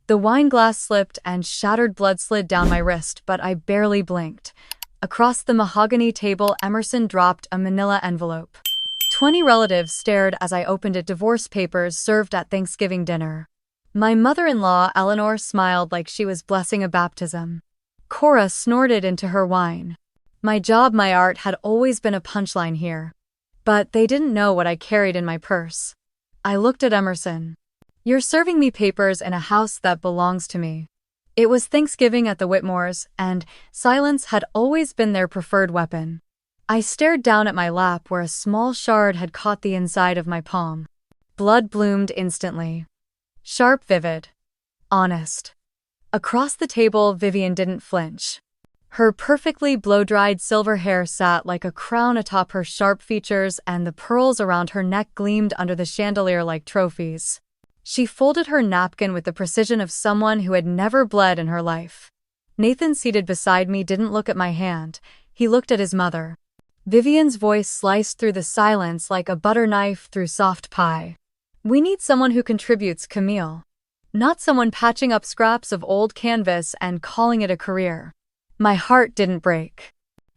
The wine glass slipped and shattered blood slid down my wrist, but I barely blinked. Across the mahogany table, Emerson dropped a manila envelope. 20 relatives stared as I opened it. Divorce papers served at Thanksgiving dinner. My mother-in-law, Eleanor, smiled like she was blessing a baptism. Cora snorted into her wine. My job, my art had always been a punchline here. But they didn't know what I carried in my purse. I looked at Emerson. "You're serving me papers in a house that belongs to me." It was Thanksgiving at the Whitmores, and silence had always been their preferred weapon. I stared down at my lap where a small shard had caught the inside of my palm. Blood bloomed instantly. Sharp, vivid. Honest. Across the table, Vivian didn't flinch. Her perfectly blow-dried silver hair sat like a crown atop her sharp features, and the pearls around her neck gleamed under the chandelier like trophies. She folded her napkin with the precision of someone who had never bled in her life. Nathan, seated beside me, didn't look at my hand. He looked at his mother. Vivian's voice sliced through the silence like a butter knife through soft pie. "We need someone who contributes, Camille. Not someone patching up scraps of old canvas and calling it a career." My heart didn't break.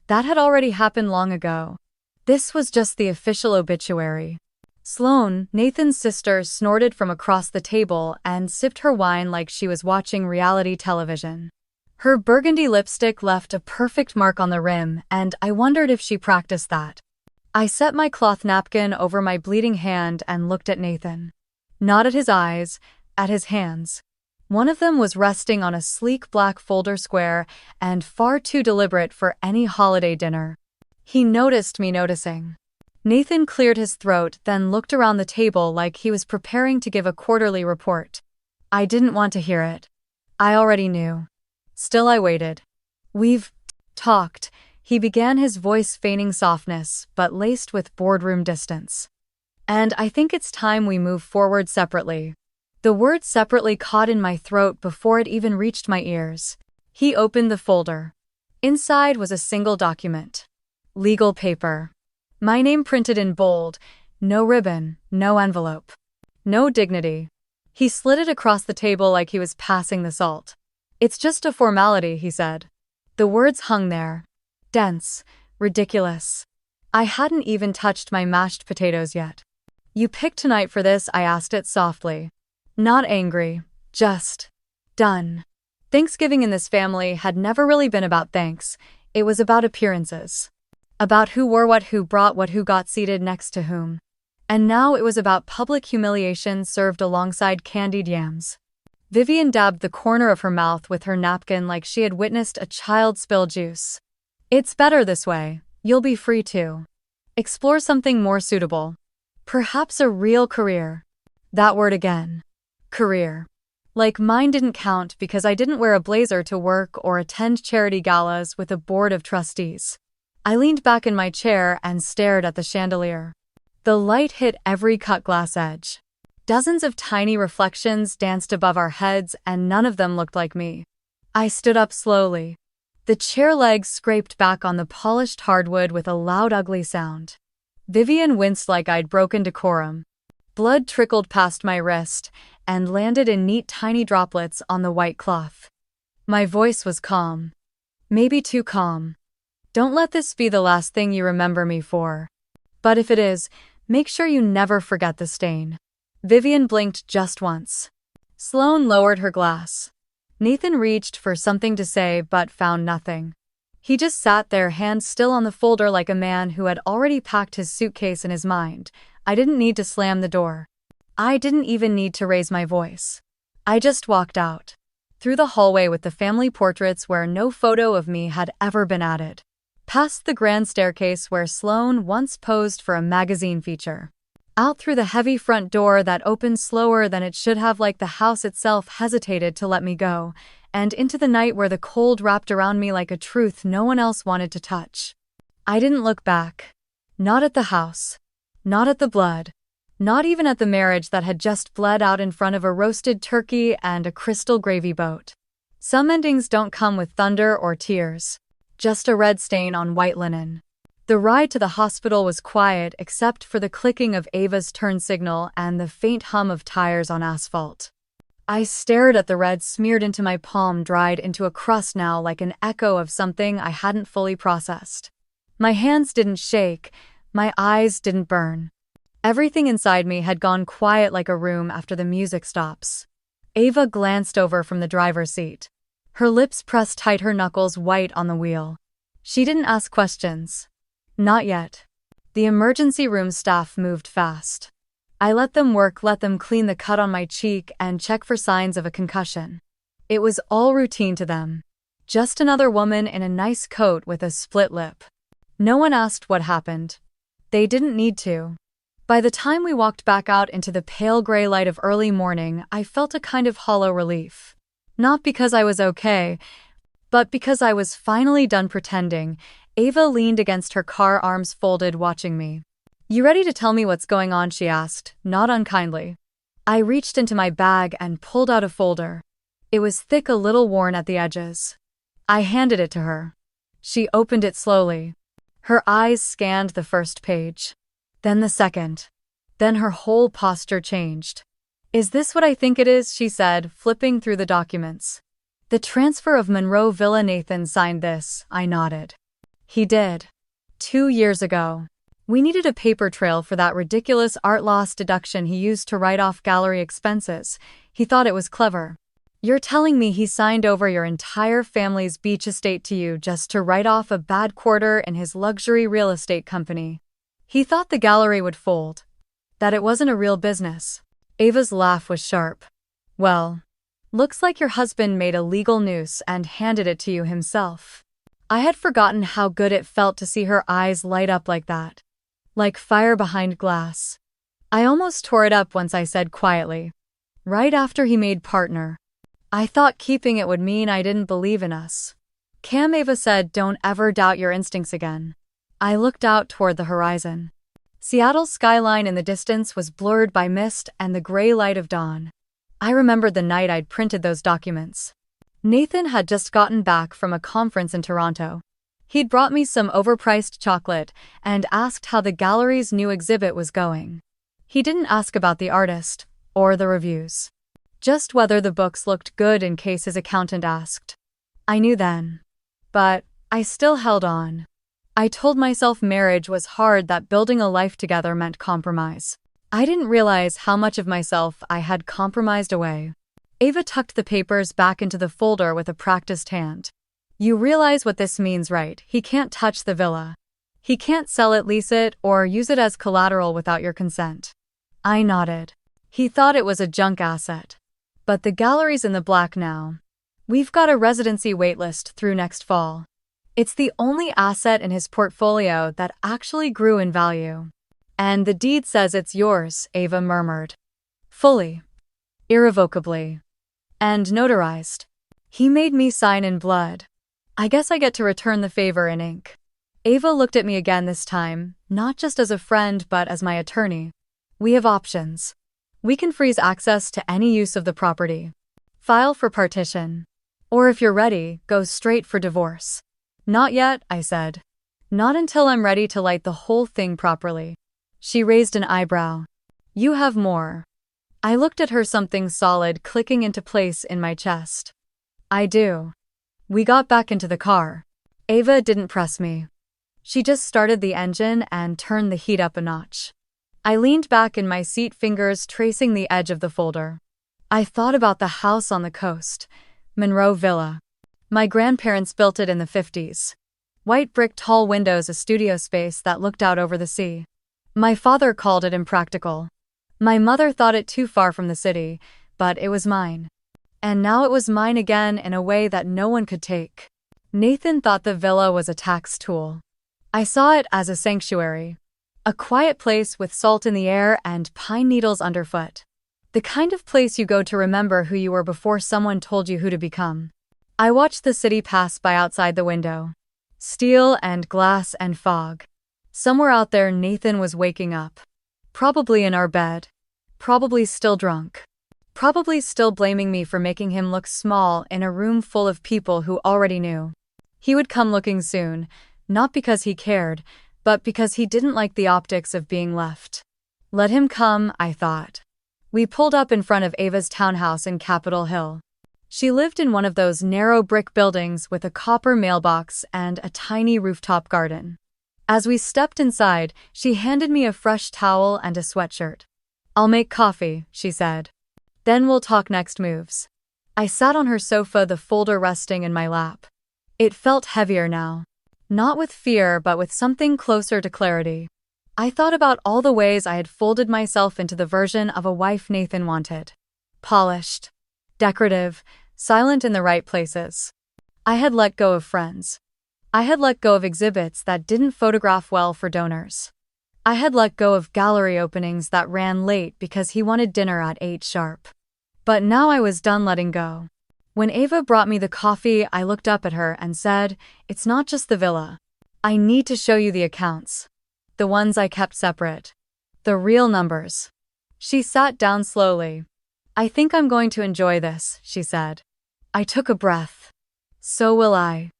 That had already happened long ago. This was just the official obituary. Sloan, Nathan's sister, snorted from across the table and sipped her wine like she was watching reality television. Her burgundy lipstick left a perfect mark on the rim, and I wondered if she practiced that. I set my cloth napkin over my bleeding hand and looked at Nathan. Not at his eyes, at his hands. One of them was resting on a sleek black folder square and far too deliberate for any holiday dinner. He noticed me noticing. Nathan cleared his throat, then looked around the table like he was preparing to give a quarterly report. I didn't want to hear it. I already knew. Still, I waited. "We've talked," he began, his voice feigning softness, but laced with boardroom distance. "And I think it's time we move forward separately." The word separately caught in my throat before it even reached my ears. He opened the folder. Inside was a single document. Legal paper. My name printed in bold. No ribbon, no envelope. No dignity. He slid it across the table like he was passing the salt. "It's just a formality," he said. The words hung there. Dense. Ridiculous. I hadn't even touched my mashed potatoes yet. "You picked tonight for this?" I asked it softly. Not angry, just done. Thanksgiving in this family had never really been about thanks. It was about appearances. About who wore what, who brought what, who got seated next to whom. And now it was about public humiliation served alongside candied yams. Vivian dabbed the corner of her mouth with her napkin like she had witnessed a child spill juice. "It's better this way. You'll be free to explore something more suitable. Perhaps a real career." That word again. Career. Like mine didn't count because I didn't wear a blazer to work or attend charity galas with a board of trustees. I leaned back in my chair and stared at the chandelier. The light hit every cut glass edge. Dozens of tiny reflections danced above our heads, and none of them looked like me. I stood up slowly. The chair legs scraped back on the polished hardwood with a loud, ugly sound. Vivian winced like I'd broken decorum. Blood trickled past my wrist and landed in neat tiny droplets on the white cloth. My voice was calm. Maybe too calm. "Don't let this be the last thing you remember me for. But if it is, make sure you never forget the stain." Vivian blinked just once. Sloan lowered her glass. Nathan reached for something to say but found nothing. He just sat there, hands still on the folder like a man who had already packed his suitcase in his mind. I didn't need to slam the door. I didn't even need to raise my voice. I just walked out. Through the hallway with the family portraits where no photo of me had ever been added. Past the grand staircase where Sloan once posed for a magazine feature. Out through the heavy front door that opened slower than it should have, like the house itself hesitated to let me go, and into the night where the cold wrapped around me like a truth no one else wanted to touch. I didn't look back. Not at the house. Not at the blood. Not even at the marriage that had just bled out in front of a roasted turkey and a crystal gravy boat. Some endings don't come with thunder or tears. Just a red stain on white linen. The ride to the hospital was quiet except for the clicking of Ava's turn signal and the faint hum of tires on asphalt. I stared at the red smeared into my palm, dried into a crust now like an echo of something I hadn't fully processed. My hands didn't shake, my eyes didn't burn. Everything inside me had gone quiet like a room after the music stops. Ava glanced over from the driver's seat. Her lips pressed tight, her knuckles white on the wheel. She didn't ask questions. Not yet. The emergency room staff moved fast. I let them work, let them clean the cut on my cheek and check for signs of a concussion. It was all routine to them. Just another woman in a nice coat with a split lip. No one asked what happened. They didn't need to. By the time we walked back out into the pale gray light of early morning, I felt a kind of hollow relief. Not because I was okay, but because I was finally done pretending. Ava leaned against her car, arms folded, watching me. "You ready to tell me what's going on?" she asked, not unkindly. I reached into my bag and pulled out a folder. It was thick, a little worn at the edges. I handed it to her. She opened it slowly. Her eyes scanned the first page. Then the second. Then her whole posture changed. "Is this what I think it is?" she said, flipping through the documents. "The transfer of Monroe Villa." "Nathan signed this." I nodded. "He did. 2 years ago. We needed a paper trail for that ridiculous art loss deduction he used to write off gallery expenses. He thought it was clever." "You're telling me he signed over your entire family's beach estate to you just to write off a bad quarter in his luxury real estate company? He thought the gallery would fold. That it wasn't a real business." Ava's laugh was sharp. "Well, looks like your husband made a legal noose and handed it to you himself." I had forgotten how good it felt to see her eyes light up like that. Like fire behind glass. I almost tore it up once I said quietly. "Right after he made partner. I thought keeping it would mean I didn't believe in us." "Cam," Ava said, "don't ever doubt your instincts again." I looked out toward the horizon. Seattle's skyline in the distance was blurred by mist and the gray light of dawn. I remembered the night I'd printed those documents. Nathan had just gotten back from a conference in Toronto. He'd brought me some overpriced chocolate and asked how the gallery's new exhibit was going. He didn't ask about the artist or the reviews. Just whether the books looked good in case his accountant asked. I knew then. But I still held on. I told myself marriage was hard, that building a life together meant compromise. I didn't realize how much of myself I had compromised away. Ava tucked the papers back into the folder with a practiced hand. "You realize what this means, right? He can't touch the villa. He can't sell it, lease it, or use it as collateral without your consent." I nodded. He thought it was a junk asset. "But the gallery's in the black now. We've got a residency waitlist through next fall. It's the only asset in his portfolio that actually grew in value. And the deed says it's yours," Ava murmured. "Fully. Irrevocably. And notarized. He made me sign in blood. I guess I get to return the favor in ink." Ava looked at me again, this time, not just as a friend but as my attorney. "We have options. We can freeze access to any use of the property. File for partition. Or if you're ready, go straight for divorce." "Not yet," I said. "Not until I'm ready to light the whole thing properly." She raised an eyebrow. "You have more." I looked at her, something solid clicking into place in my chest. "I do." We got back into the car. Ava didn't press me. She just started the engine and turned the heat up a notch. I leaned back in my seat, fingers tracing the edge of the folder. I thought about the house on the coast, Monroe Villa. My grandparents built it in the 50s. White brick, tall windows, a studio space that looked out over the sea. My father called it impractical. My mother thought it too far from the city, but it was mine. And now it was mine again in a way that no one could take. Nathan thought the villa was a tax tool. I saw it as a sanctuary. A quiet place with salt in the air and pine needles underfoot. The kind of place you go to remember who you were before someone told you who to become. I watched the city pass by outside the window. Steel and glass and fog. Somewhere out there Nathan was waking up. Probably in our bed. Probably still drunk. Probably still blaming me for making him look small in a room full of people who already knew. He would come looking soon, not because he cared, but because he didn't like the optics of being left. Let him come, I thought. We pulled up in front of Ava's townhouse in Capitol Hill. She lived in one of those narrow brick buildings with a copper mailbox and a tiny rooftop garden. As we stepped inside, she handed me a fresh towel and a sweatshirt. "I'll make coffee," she said. "Then we'll talk next moves." I sat on her sofa, the folder resting in my lap. It felt heavier now. Not with fear, but with something closer to clarity. I thought about all the ways I had folded myself into the version of a wife Nathan wanted. Polished, decorative, silent in the right places. I had let go of friends. I had let go of exhibits that didn't photograph well for donors. I had let go of gallery openings that ran late because he wanted dinner at 8 sharp. But now I was done letting go. When Ava brought me the coffee, I looked up at her and said, "It's not just the villa. I need to show you the accounts. The ones I kept separate. The real numbers." She sat down slowly. "I think I'm going to enjoy this," she said. I took a breath. So will I.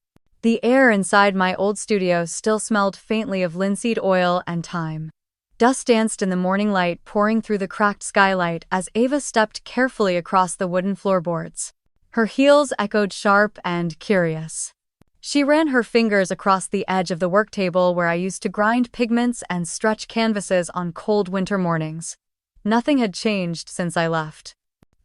The air inside my old studio still smelled faintly of linseed oil and thyme. Dust danced in the morning light pouring through the cracked skylight as Ava stepped carefully across the wooden floorboards. Her heels echoed sharp and curious. She ran her fingers across the edge of the work table where I used to grind pigments and stretch canvases on cold winter mornings. Nothing had changed since I left.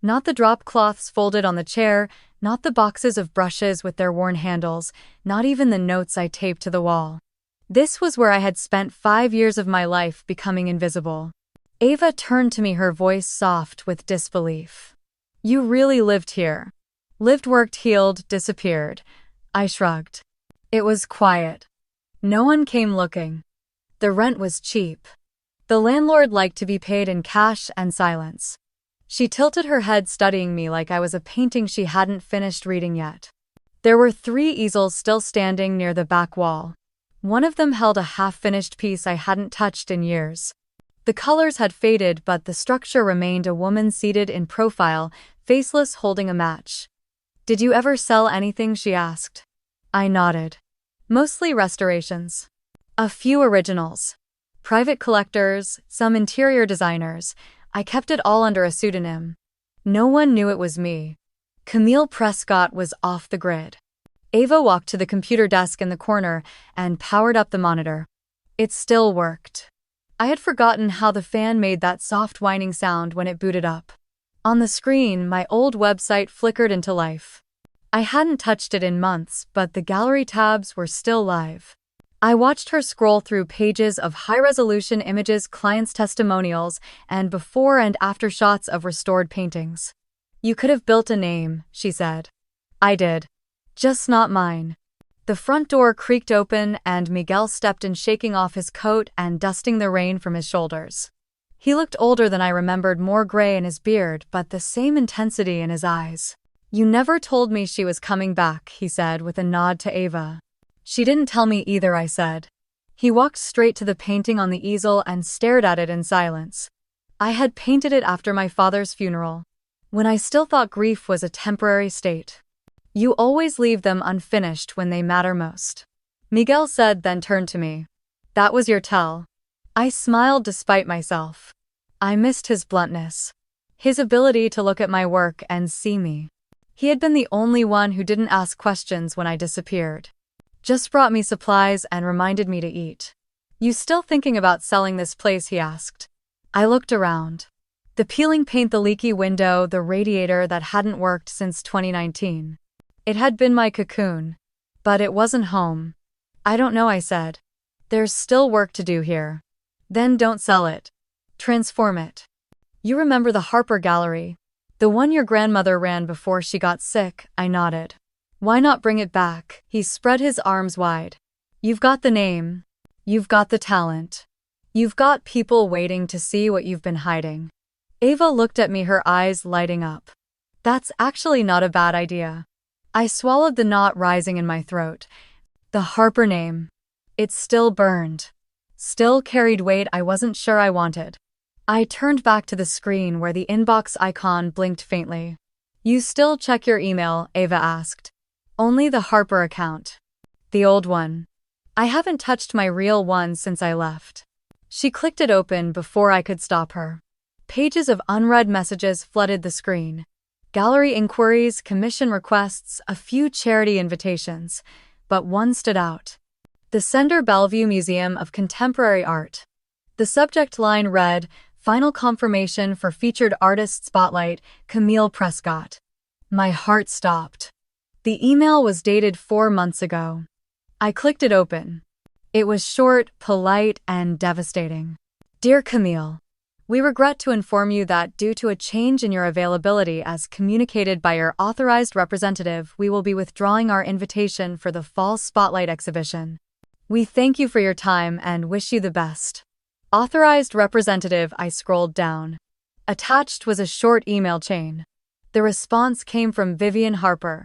Not the drop cloths folded on the chair, not the boxes of brushes with their worn handles, not even the notes I taped to the wall. This was where I had spent 5 years of my life becoming invisible. Ava turned to me, her voice soft with disbelief. "You really lived here." "Lived, worked, healed, disappeared." I shrugged. It was quiet. No one came looking. The rent was cheap. The landlord liked to be paid in cash and silence. She tilted her head, studying me like I was a painting she hadn't finished reading yet. There were 3 easels still standing near the back wall. One of them held a half-finished piece I hadn't touched in years. The colors had faded, but the structure remained: a woman seated in profile, faceless, holding a match. "Did you ever sell anything?" she asked. I nodded. "Mostly restorations. A few originals. Private collectors, some interior designers. I kept it all under a pseudonym. No one knew it was me." Camille Prescott was off the grid. Ava walked to the computer desk in the corner and powered up the monitor. It still worked. I had forgotten how the fan made that soft whining sound when it booted up. On the screen, my old website flickered into life. I hadn't touched it in months, but the gallery tabs were still live. I watched her scroll through pages of high-resolution images, clients' testimonials, and before and after shots of restored paintings. "You could have built a name," she said. I did. Just not mine. The front door creaked open and Miguel stepped in, shaking off his coat and dusting the rain from his shoulders. He looked older than I remembered, more gray in his beard, but the same intensity in his eyes. "You never told me she was coming back," he said with a nod to Ava. "She didn't tell me either," I said. He walked straight to the painting on the easel and stared at it in silence. I had painted it after my father's funeral, when I still thought grief was a temporary state. "You always leave them unfinished when they matter most," Miguel said, then turned to me. "That was your tell." I smiled despite myself. I missed his bluntness. His ability to look at my work and see me. He had been the only one who didn't ask questions when I disappeared. Just brought me supplies and reminded me to eat. "You still thinking about selling this place?" he asked. I looked around. The peeling paint, the leaky window, the radiator that hadn't worked since 2019. It had been my cocoon. But it wasn't home. "I don't know," I said. "There's still work to do here." "Then don't sell it. Transform it." "You remember the Harper Gallery? The one your grandmother ran before she got sick?" I nodded. "Why not bring it back?" He spread his arms wide. "You've got the name. You've got the talent. You've got people waiting to see what you've been hiding." Ava looked at me, her eyes lighting up. "That's actually not a bad idea." I swallowed, the knot rising in my throat. The Harper name. It still burned. Still carried weight I wasn't sure I wanted. I turned back to the screen where the inbox icon blinked faintly. "You still check your email?" Ava asked. "Only the Harper account. The old one. I haven't touched my real one since I left." She clicked it open before I could stop her. Pages of unread messages flooded the screen. Gallery inquiries, commission requests, a few charity invitations. But one stood out. The Sender Bellevue Museum of Contemporary Art. The subject line read, "Final confirmation for featured artist spotlight, Camille Prescott." My heart stopped. The email was dated 4 months ago. I clicked it open. It was short, polite, and devastating. Dear Camille, we regret to inform you that due to a change in your availability as communicated by your authorized representative, we will be withdrawing our invitation for the Fall Spotlight exhibition. We thank you for your time and wish you the best. Authorized representative. I scrolled down. Attached was a short email chain. The response came from Vivian Harper.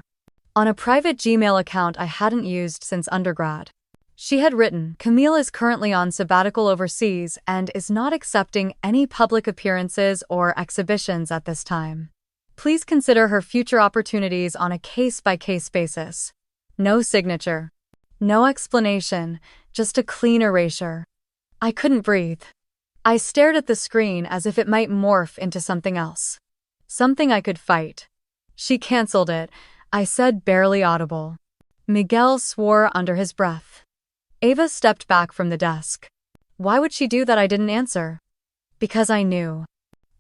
On a private Gmail account I hadn't used since undergrad. She had written, "Camille is currently on sabbatical overseas and is not accepting any public appearances or exhibitions at this time. Please consider her future opportunities on a case-by-case basis." No signature. No explanation, just a clean erasure. I couldn't breathe. I stared at the screen as if it might morph into something else. Something I could fight. She canceled it, I said, barely audible. Miguel swore under his breath. Ava stepped back from the desk. Why would she do that? I didn't answer. Because I knew.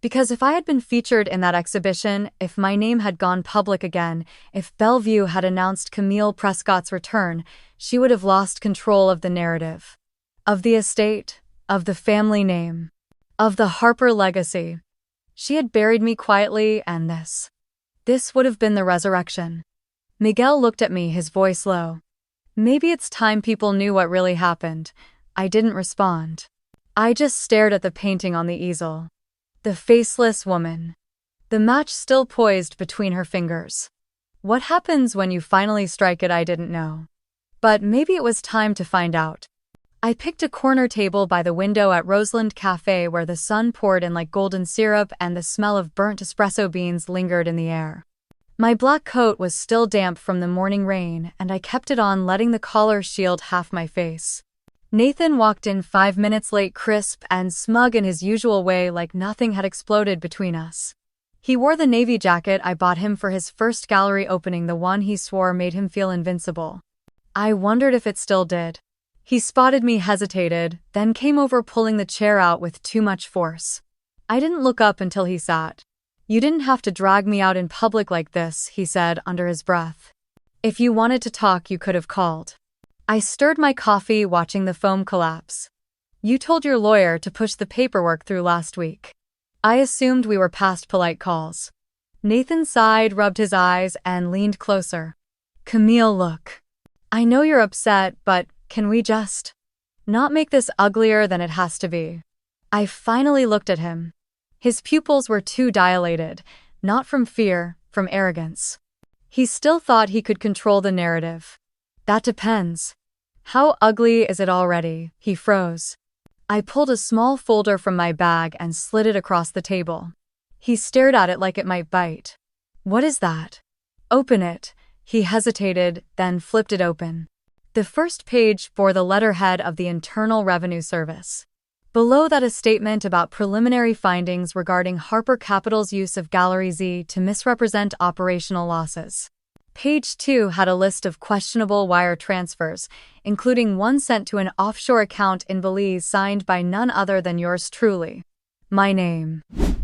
Because if I had been featured in that exhibition, if my name had gone public again, if Bellevue had announced Camille Prescott's return, she would have lost control of the narrative. Of the estate, of the family name, of the Harper legacy. She had buried me quietly, and this would have been the resurrection. Miguel looked at me, his voice low. Maybe it's time people knew what really happened. I didn't respond. I just stared at the painting on the easel. The faceless woman. The match still poised between her fingers. What happens when you finally strike it? I didn't know. But maybe it was time to find out. I picked a corner table by the window at Roseland Cafe where the sun poured in like golden syrup and the smell of burnt espresso beans lingered in the air. My black coat was still damp from the morning rain, and I kept it on, letting the collar shield half my face. Nathan walked in 5 minutes late, crisp and smug in his usual way, like nothing had exploded between us. He wore the navy jacket I bought him for his first gallery opening, the one he swore made him feel invincible. I wondered if it still did. He spotted me, hesitated, then came over, pulling the chair out with too much force. I didn't look up until he sat. "You didn't have to drag me out in public like this," he said under his breath. "If you wanted to talk, you could have called." I stirred my coffee, watching the foam collapse. "You told your lawyer to push the paperwork through last week." I assumed we were past polite calls. Nathan sighed, rubbed his eyes, and leaned closer. "Camille, look. I know you're upset, but can we just not make this uglier than it has to be?" I finally looked at him. His pupils were too dilated, not from fear, from arrogance. He still thought he could control the narrative. "That depends. How ugly is it already?" He froze. I pulled a small folder from my bag and slid it across the table. He stared at it like it might bite. "What is that?" "Open it." He hesitated, then flipped it open. The first page bore the letterhead of the Internal Revenue Service. Below that, a statement about preliminary findings regarding Harper Capital's use of Gallery Z to misrepresent operational losses. Page 2 had a list of questionable wire transfers, including one sent to an offshore account in Belize signed by none other than yours truly. My name.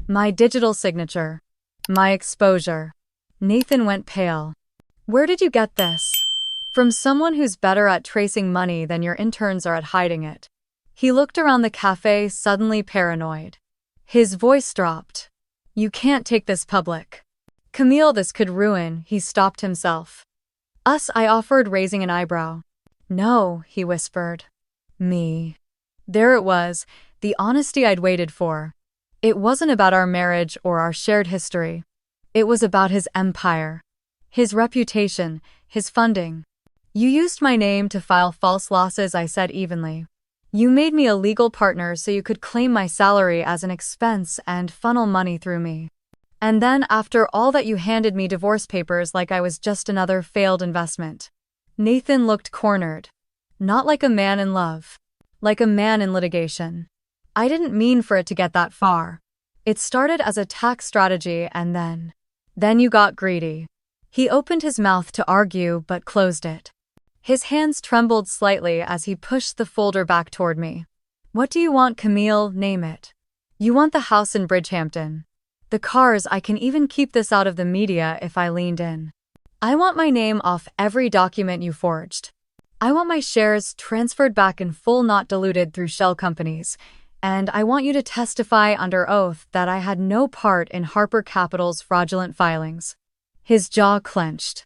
My digital signature. My exposure. Nathan went pale. "Where did you get this?" "From someone who's better at tracing money than your interns are at hiding it." He looked around the cafe, suddenly paranoid. His voice dropped. "You can't take this public. Camille, this could ruin." He stopped himself. "Us," I offered, raising an eyebrow. "No," he whispered. "Me." There it was, the honesty I'd waited for. It wasn't about our marriage or our shared history. It was about his empire. His reputation, his funding. "You used my name to file false losses," I said evenly. "You made me a legal partner so you could claim my salary as an expense and funnel money through me. And then, after all that, you handed me divorce papers like I was just another failed investment." Nathan looked cornered. Not like a man in love. Like a man in litigation. "I didn't mean for it to get that far." It started as a tax strategy and then you got greedy. He opened his mouth to argue but closed it. His hands trembled slightly as he pushed the folder back toward me. What do you want, Camille? Name it. You want the house in Bridgehampton. The cars, I can even keep this out of the media if I leaned in. I want my name off every document you forged. I want my shares transferred back in full, not diluted through shell companies. And I want you to testify under oath that I had no part in Harper Capital's fraudulent filings. His jaw clenched.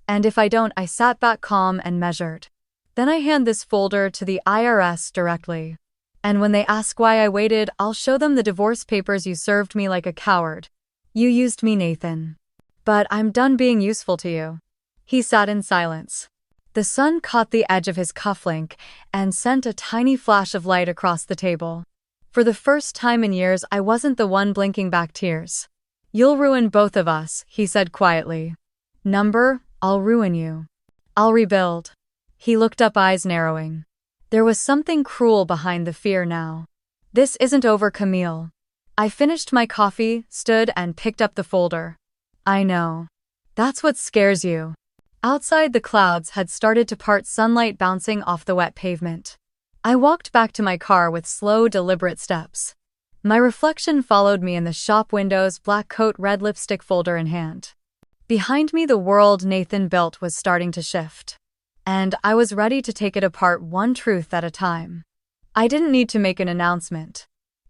And if I don't, I sat back calm and measured. Then I hand this folder to the IRS directly. And when they ask why I waited, I'll show them the divorce papers you served me like a coward. You used me, Nathan. But I'm done being useful to you. He sat in silence. The sun caught the edge of his cufflink and sent a tiny flash of light across the table. For the first time in years, I wasn't the one blinking back tears. You'll ruin both of us, he said quietly. I'll ruin you. I'll rebuild. He looked up, eyes narrowing. There was something cruel behind the fear now. This isn't over, Camille. I finished my coffee, stood and picked up the folder. I know. That's what scares you. Outside, the clouds had started to part, sunlight bouncing off the wet pavement. I walked back to my car with slow, deliberate steps. My reflection followed me in the shop windows, black coat, red lipstick, folder in hand. Behind me, the world Nathan built was starting to shift. And I was ready to take it apart, one truth at a time. I didn't need to make an announcement.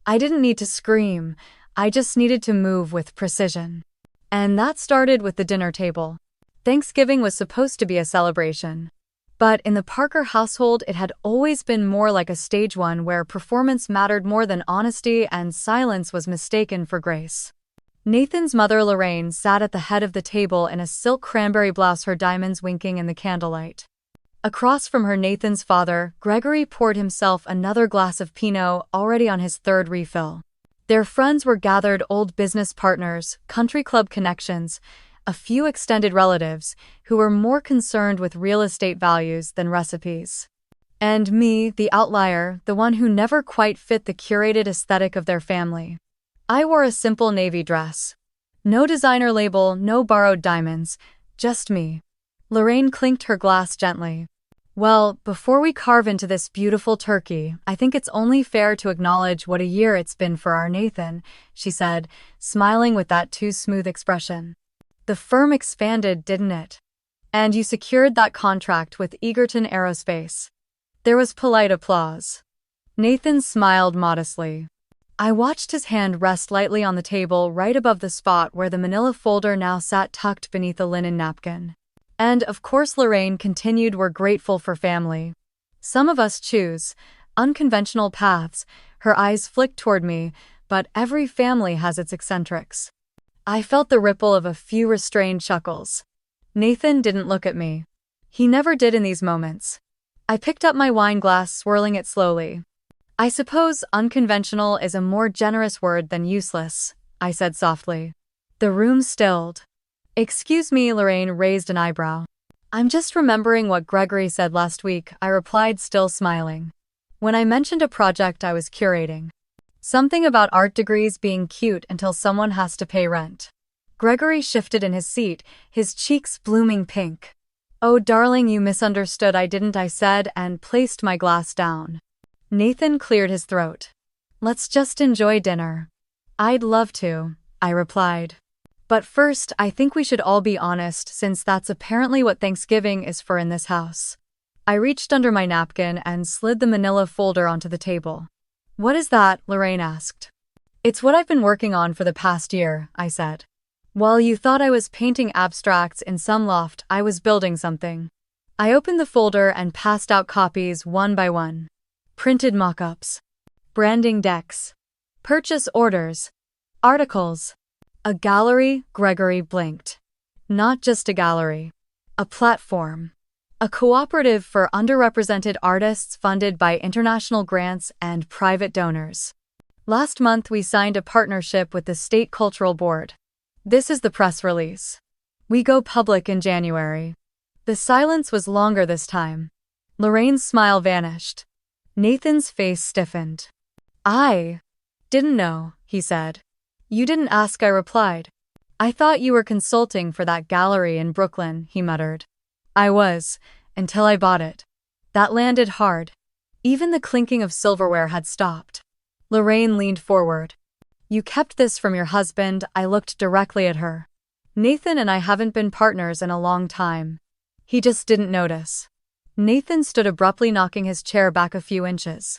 I didn't need to scream. I just needed to move with precision. And that started with the dinner table. Thanksgiving was supposed to be a celebration. But in the Parker household, it had always been more like a stage one where performance mattered more than honesty and silence was mistaken for grace. Nathan's mother, Lorraine, sat at the head of the table in a silk cranberry blouse, her diamonds winking in the candlelight. Across from her, Nathan's father, Gregory, poured himself another glass of Pinot, already on his third refill. Their friends were gathered, old business partners, country club connections, a few extended relatives who were more concerned with real estate values than recipes. And me, the outlier, the one who never quite fit the curated aesthetic of their family. I wore a simple navy dress. No designer label, no borrowed diamonds, just me. Lorraine clinked her glass gently. Well, before we carve into this beautiful turkey, I think it's only fair to acknowledge what a year it's been for our Nathan, she said, smiling with that too smooth expression. The firm expanded, didn't it? And you secured that contract with Egerton Aerospace. There was polite applause. Nathan smiled modestly. I watched his hand rest lightly on the table right above the spot where the manila folder now sat, tucked beneath a linen napkin. And of course, Lorraine continued, we're grateful for family. Some of us choose unconventional paths. Her eyes flicked toward me, but every family has its eccentrics. I felt the ripple of a few restrained chuckles. Nathan didn't look at me. He never did in these moments. I picked up my wine glass, swirling it slowly. I suppose unconventional is a more generous word than useless, I said softly. The room stilled. Excuse me, Lorraine raised an eyebrow. I'm just remembering what Gregory said last week, I replied, still smiling. When I mentioned a project I was curating. Something about art degrees being cute until someone has to pay rent. Gregory shifted in his seat, his cheeks blooming pink. Oh, darling, you misunderstood. I didn't, I said, and placed my glass down. Nathan cleared his throat. Let's just enjoy dinner. I'd love to, I replied. But first, I think we should all be honest, since that's apparently what Thanksgiving is for in this house. I reached under my napkin and slid the manila folder onto the table. What is that? Lorraine asked. It's what I've been working on for the past year, I said. While you thought I was painting abstracts in some loft, I was building something. I opened the folder and passed out copies one by one. Printed mock-ups. Branding decks. Purchase orders. Articles. A gallery, Gregory blinked. Not just a gallery. A platform. A cooperative for underrepresented artists funded by international grants and private donors. Last month we signed a partnership with the State Cultural Board. This is the press release. We go public in January. The silence was longer this time. Lorraine's smile vanished. Nathan's face stiffened. I didn't know, he said. You didn't ask, I replied. I thought you were consulting for that gallery in Brooklyn, he muttered. I was, until I bought it. That landed hard. Even the clinking of silverware had stopped. Lorraine leaned forward. You kept this from your husband, I looked directly at her. Nathan and I haven't been partners in a long time. He just didn't notice. Nathan stood abruptly, knocking his chair back a few inches.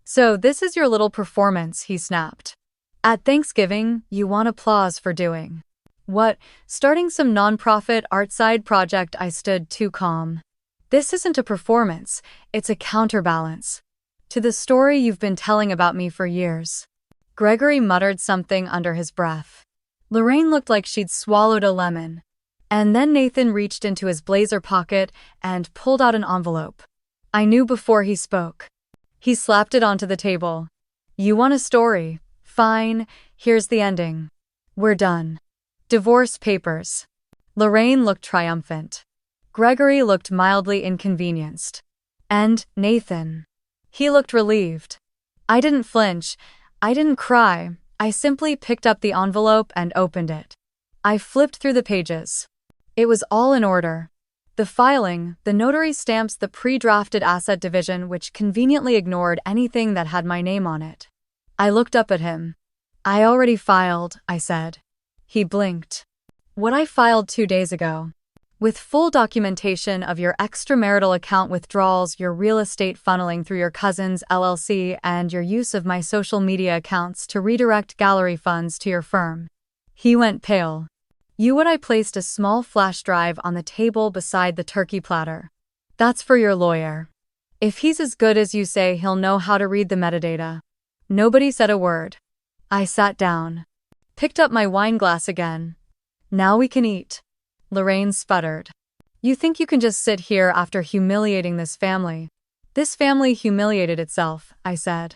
So this is your little performance, he snapped. At Thanksgiving, you want applause for doing. What? Starting some non-profit art-side project? I stood too calm. This isn't a performance, it's a counterbalance to the story you've been telling about me for years. Gregory muttered something under his breath. Lorraine looked like she'd swallowed a lemon. And then Nathan reached into his blazer pocket and pulled out an envelope. I knew before he spoke. He slapped it onto the table. You want a story? Fine, here's the ending. We're done. Divorce papers. Lorraine looked triumphant. Gregory looked mildly inconvenienced. And Nathan. He looked relieved. I didn't flinch. I didn't cry. I simply picked up the envelope and opened it. I flipped through the pages. It was all in order. The filing, the notary stamps, the pre-drafted asset division, which conveniently ignored anything that had my name on it. I looked up at him. I already filed, I said. He blinked. What I filed 2 days ago. With full documentation of your extramarital account withdrawals, your real estate funneling through your cousin's LLC, and your use of my social media accounts to redirect gallery funds to your firm. He went pale. I placed a small flash drive on the table beside the turkey platter. That's for your lawyer. If he's as good as you say, he'll know how to read the metadata. Nobody said a word. I sat down. Picked up my wine glass again. Now we can eat. Lorraine sputtered. You think you can just sit here after humiliating this family? This family humiliated itself, I said.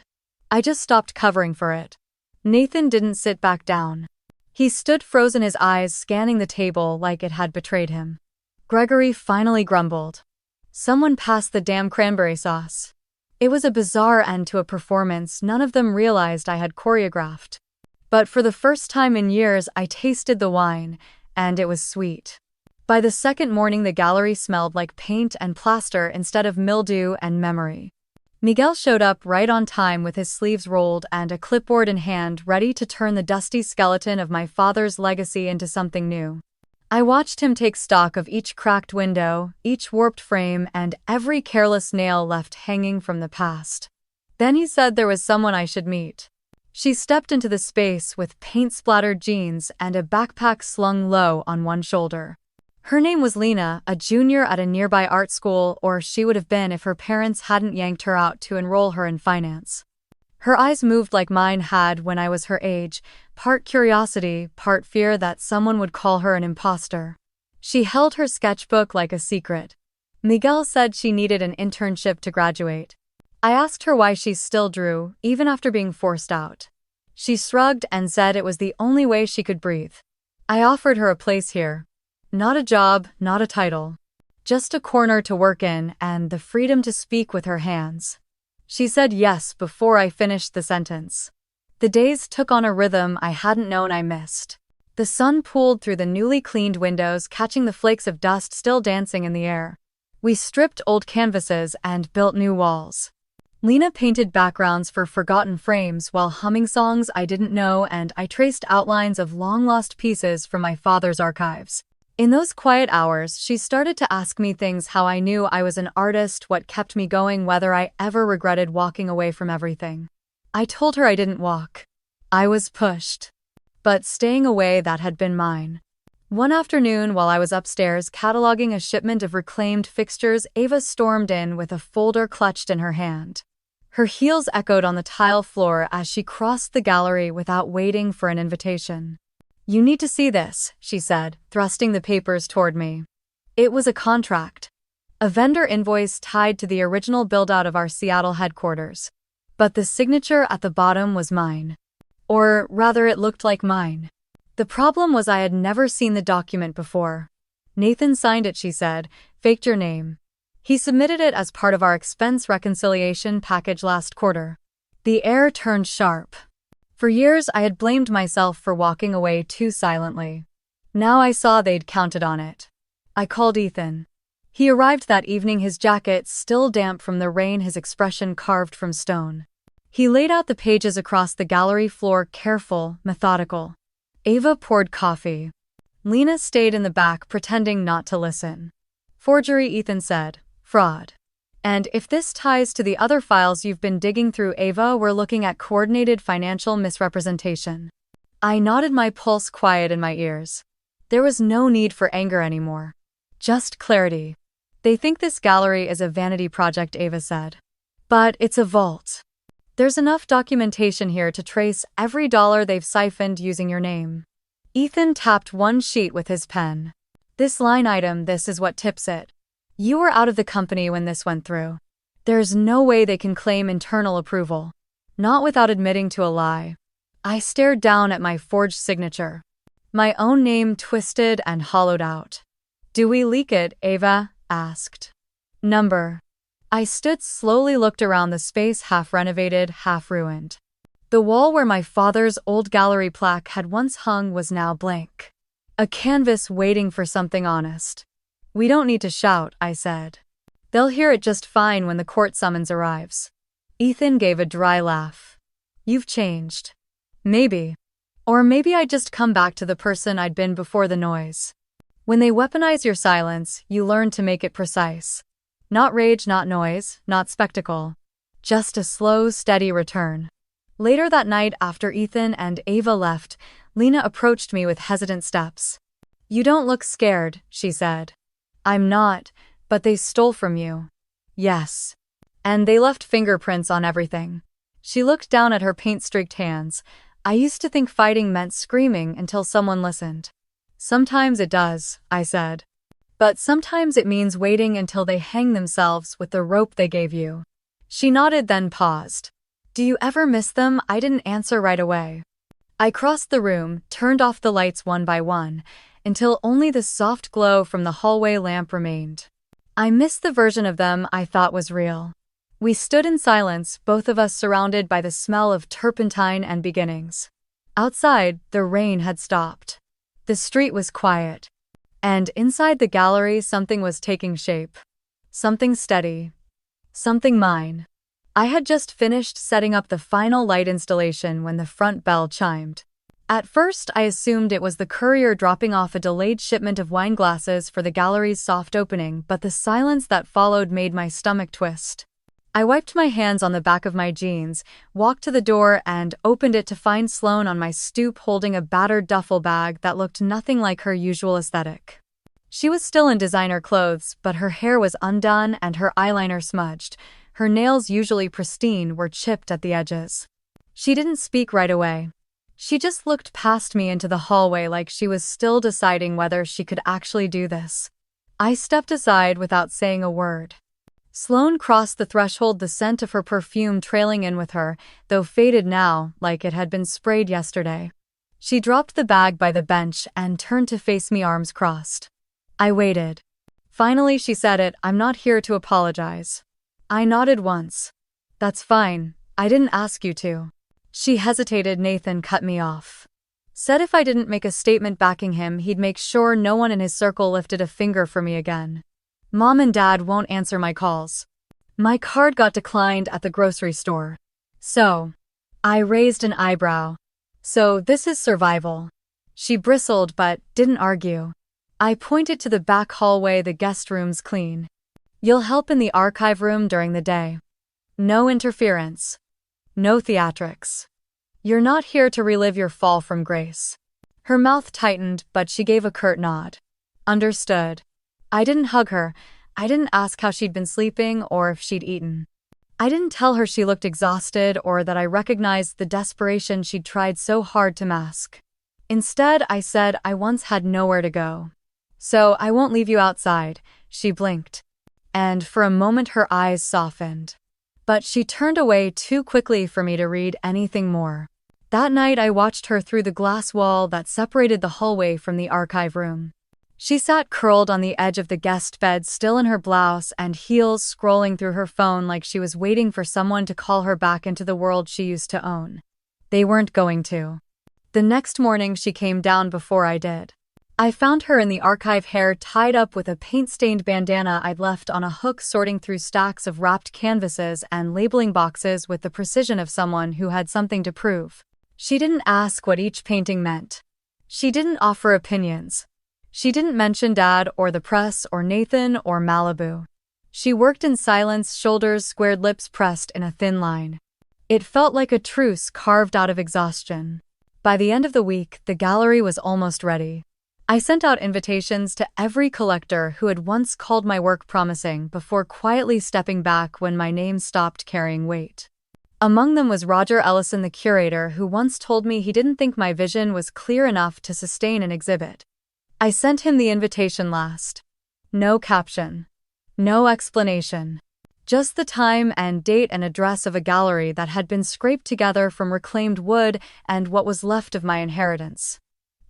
I just stopped covering for it. Nathan didn't sit back down. He stood frozen, his eyes scanning the table like it had betrayed him. Gregory finally grumbled. Someone passed the damn cranberry sauce. It was a bizarre end to a performance none of them realized I had choreographed. But for the first time in years, I tasted the wine, and it was sweet. By the second morning, the gallery smelled like paint and plaster instead of mildew and memory. Miguel showed up right on time with his sleeves rolled and a clipboard in hand, ready to turn the dusty skeleton of my father's legacy into something new. I watched him take stock of each cracked window, each warped frame, and every careless nail left hanging from the past. Then he said there was someone I should meet. She stepped into the space with paint-splattered jeans and a backpack slung low on one shoulder. Her name was Lena, a junior at a nearby art school, or she would have been if her parents hadn't yanked her out to enroll her in finance. Her eyes moved like mine had when I was her age, part curiosity, part fear that someone would call her an imposter. She held her sketchbook like a secret. Miguel said she needed an internship to graduate. I asked her why she still drew, even after being forced out. She shrugged and said it was the only way she could breathe. I offered her a place here. Not a job, not a title. Just a corner to work in and the freedom to speak with her hands. She said yes before I finished the sentence. The days took on a rhythm I hadn't known I missed. The sun pooled through the newly cleaned windows, catching the flakes of dust still dancing in the air. We stripped old canvases and built new walls. Lena painted backgrounds for forgotten frames while humming songs I didn't know, and I traced outlines of long-lost pieces from my father's archives. In those quiet hours, she started to ask me things: how I knew I was an artist, what kept me going, whether I ever regretted walking away from everything. I told her I didn't walk. I was pushed. But staying away, that had been mine. One afternoon, while I was upstairs cataloging a shipment of reclaimed fixtures, Ava stormed in with a folder clutched in her hand. Her heels echoed on the tile floor as she crossed the gallery without waiting for an invitation. You need to see this, she said, thrusting the papers toward me. It was a contract. A vendor invoice tied to the original build-out of our Seattle headquarters. But the signature at the bottom was mine. Or rather, it looked like mine. The problem was I had never seen the document before. Nathan signed it, she said, faked your name. He submitted it as part of our expense reconciliation package last quarter. The air turned sharp. For years, I had blamed myself for walking away too silently. Now I saw they'd counted on it. I called Ethan. He arrived that evening, his jacket still damp from the rain, his expression carved from stone. He laid out the pages across the gallery floor, careful, methodical. Ava poured coffee. Lena stayed in the back, pretending not to listen. Forgery, Ethan said. Fraud. And if this ties to the other files you've been digging through, Ava, we're looking at coordinated financial misrepresentation. I nodded, my pulse quiet in my ears. There was no need for anger anymore. Just clarity. They think this gallery is a vanity project, Ava said. But it's a vault. There's enough documentation here to trace every dollar they've siphoned using your name. Ethan tapped one sheet with his pen. This line item, this is what tips it. You were out of the company when this went through. There's no way they can claim internal approval. Not without admitting to a lie. I stared down at my forged signature. My own name twisted and hollowed out. Do we leak it? Ava asked. Number. I stood slowly, looked around the space, half renovated, half ruined. The wall where my father's old gallery plaque had once hung was now blank. A canvas waiting for something honest. We don't need to shout, I said. They'll hear it just fine when the court summons arrives. Ethan gave a dry laugh. You've changed. Maybe. Or maybe I'd just come back to the person I'd been before the noise. When they weaponize your silence, you learn to make it precise. Not rage, not noise, not spectacle. Just a slow, steady return. Later that night, after Ethan and Ava left, Lena approached me with hesitant steps. You don't look scared, she said. I'm not, but they stole from you. Yes. And they left fingerprints on everything. She looked down at her paint-streaked hands. I used to think fighting meant screaming until someone listened. Sometimes it does, I said. But sometimes it means waiting until they hang themselves with the rope they gave you. She nodded, then paused. Do you ever miss them? I didn't answer right away. I crossed the room, turned off the lights one by one, until only the soft glow from the hallway lamp remained. I missed the version of them I thought was real. We stood in silence, both of us surrounded by the smell of turpentine and beginnings. Outside, the rain had stopped. The street was quiet. And inside the gallery, something was taking shape. Something steady. Something mine. I had just finished setting up the final light installation when the front bell chimed. At first, I assumed it was the courier dropping off a delayed shipment of wine glasses for the gallery's soft opening, but the silence that followed made my stomach twist. I wiped my hands on the back of my jeans, walked to the door, and opened it to find Sloan on my stoop holding a battered duffel bag that looked nothing like her usual aesthetic. She was still in designer clothes, but her hair was undone and her eyeliner smudged. Her nails, usually pristine, were chipped at the edges. She didn't speak right away. She just looked past me into the hallway like she was still deciding whether she could actually do this. I stepped aside without saying a word. Sloan crossed the threshold, the scent of her perfume trailing in with her, though faded now, like it had been sprayed yesterday. She dropped the bag by the bench and turned to face me, arms crossed. I waited. Finally, she said it, I'm not here to apologize. I nodded once. That's fine, I didn't ask you to. She hesitated. Nathan cut me off. Said if I didn't make a statement backing him, he'd make sure no one in his circle lifted a finger for me again. Mom and Dad won't answer my calls. My card got declined at the grocery store. So. I raised an eyebrow. So this is survival. She bristled but didn't argue. I pointed to the back hallway, the guest room's clean. You'll help in the archive room during the day. No interference. No theatrics. You're not here to relive your fall from grace. Her mouth tightened, but she gave a curt nod. Understood. I didn't hug her. I didn't ask how she'd been sleeping or if she'd eaten. I didn't tell her she looked exhausted or that I recognized the desperation she'd tried so hard to mask. Instead, I said I once had nowhere to go. So I won't leave you outside. She blinked. And for a moment her eyes softened. But she turned away too quickly for me to read anything more. That night I watched her through the glass wall that separated the hallway from the archive room. She sat curled on the edge of the guest bed, still in her blouse and heels, scrolling through her phone like she was waiting for someone to call her back into the world she used to own. They weren't going to. The next morning she came down before I did. I found her in the archive, hair tied up with a paint-stained bandana I'd left on a hook, sorting through stacks of wrapped canvases and labeling boxes with the precision of someone who had something to prove. She didn't ask what each painting meant. She didn't offer opinions. She didn't mention Dad or the press or Nathan or Malibu. She worked in silence, shoulders squared, lips pressed in a thin line. It felt like a truce carved out of exhaustion. By the end of the week, the gallery was almost ready. I sent out invitations to every collector who had once called my work promising before quietly stepping back when my name stopped carrying weight. Among them was Roger Ellison, the curator, who once told me he didn't think my vision was clear enough to sustain an exhibit. I sent him the invitation last. No caption. No explanation. Just the time and date and address of a gallery that had been scraped together from reclaimed wood and what was left of my inheritance.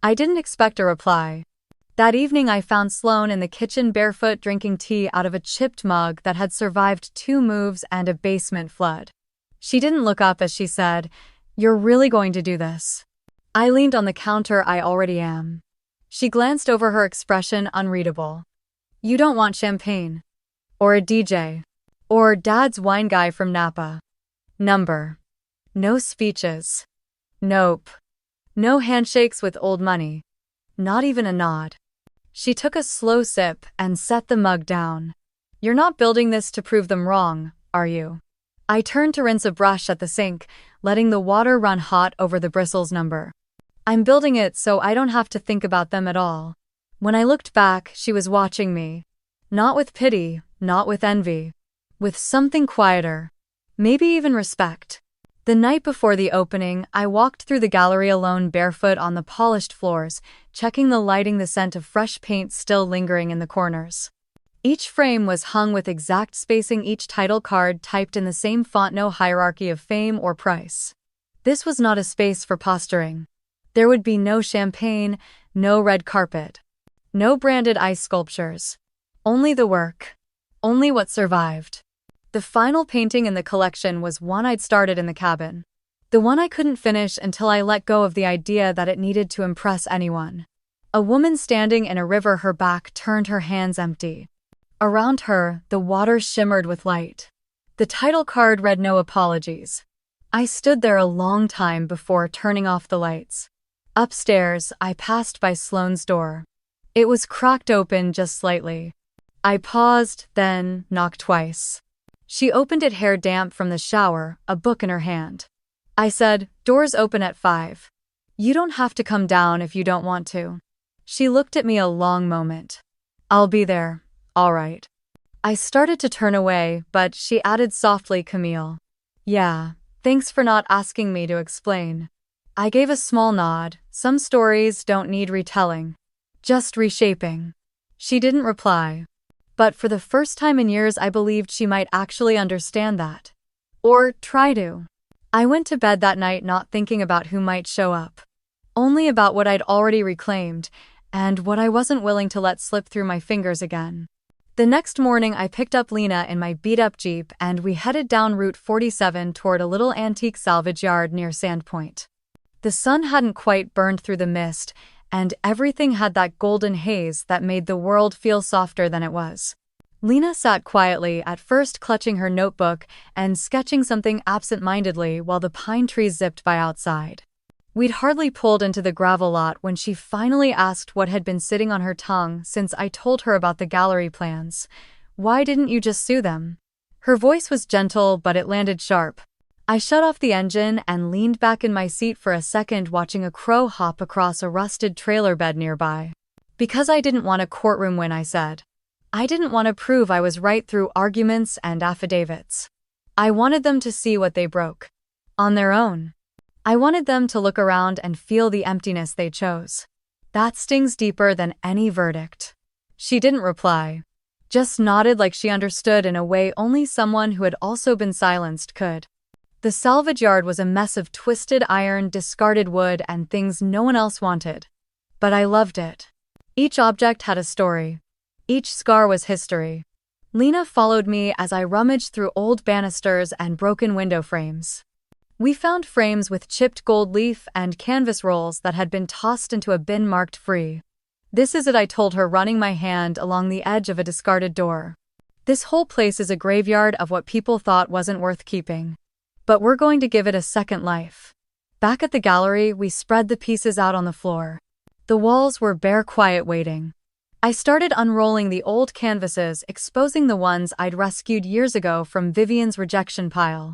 I didn't expect a reply. That evening I found Sloan in the kitchen, barefoot, drinking tea out of a chipped mug that had survived 2 moves and a basement flood. She didn't look up as she said, "You're really going to do this?" I leaned on the counter. "I already am." She glanced over, her expression unreadable. "You don't want champagne? Or a DJ? Or Dad's wine guy from Napa? Number. No speeches. Nope. No handshakes with old money. Not even a nod." She took a slow sip and set the mug down. "You're not building this to prove them wrong, are you?" I turned to rinse a brush at the sink, letting the water run hot over the bristles. "Number. I'm building it so I don't have to think about them at all." When I looked back, she was watching me. Not with pity, not with envy. With something quieter. Maybe even respect. The night before the opening, I walked through the gallery alone, barefoot on the polished floors, checking the lighting, the scent of fresh paint still lingering in the corners. Each frame was hung with exact spacing, each title card typed in the same font, no hierarchy of fame or price. This was not a space for posturing. There would be no champagne, no red carpet, no branded ice sculptures. Only the work. Only what survived. The final painting in the collection was one I'd started in the cabin. The one I couldn't finish until I let go of the idea that it needed to impress anyone. A woman standing in a river, her back turned, her hands empty. Around her, the water shimmered with light. The title card read, "No apologies." I stood there a long time before turning off the lights. Upstairs, I passed by Sloan's door. It was cracked open just slightly. I paused, then knocked twice. She opened it, hair damp from the shower, a book in her hand. I said, "Doors open at 5. You don't have to come down if you don't want to." She looked at me a long moment. "I'll be there, all right." I started to turn away, but she added softly, "Camille. Yeah, thanks for not asking me to explain." I gave a small nod. Some stories don't need retelling. Just reshaping. She didn't reply. But for the first time in years, I believed she might actually understand that. Or try to. I went to bed that night not thinking about who might show up. Only about what I'd already reclaimed, and what I wasn't willing to let slip through my fingers again. The next morning I picked up Lena in my beat-up Jeep and we headed down Route 47 toward a little antique salvage yard near Sandpoint. The sun hadn't quite burned through the mist, and everything had that golden haze that made the world feel softer than it was. Lena sat quietly, at first clutching her notebook and sketching something absent-mindedly while the pine trees zipped by outside. We'd hardly pulled into the gravel lot when she finally asked what had been sitting on her tongue since I told her about the gallery plans. "Why didn't you just sue them?" Her voice was gentle, but it landed sharp. I shut off the engine and leaned back in my seat for a second, watching a crow hop across a rusted trailer bed nearby. "Because I didn't want a courtroom win," I said. "I didn't want to prove I was right through arguments and affidavits. I wanted them to see what they broke. On their own. I wanted them to look around and feel the emptiness they chose. That stings deeper than any verdict." She didn't reply. Just nodded like she understood in a way only someone who had also been silenced could. The salvage yard was a mess of twisted iron, discarded wood, and things no one else wanted. But I loved it. Each object had a story. Each scar was history. Lena followed me as I rummaged through old banisters and broken window frames. We found frames with chipped gold leaf and canvas rolls that had been tossed into a bin marked free. "This is it," I told her, running my hand along the edge of a discarded door. "This whole place is a graveyard of what people thought wasn't worth keeping. But we're going to give it a second life." Back at the gallery, we spread the pieces out on the floor. The walls were bare, quiet, waiting. I started unrolling the old canvases, exposing the ones I'd rescued years ago from Vivian's rejection pile.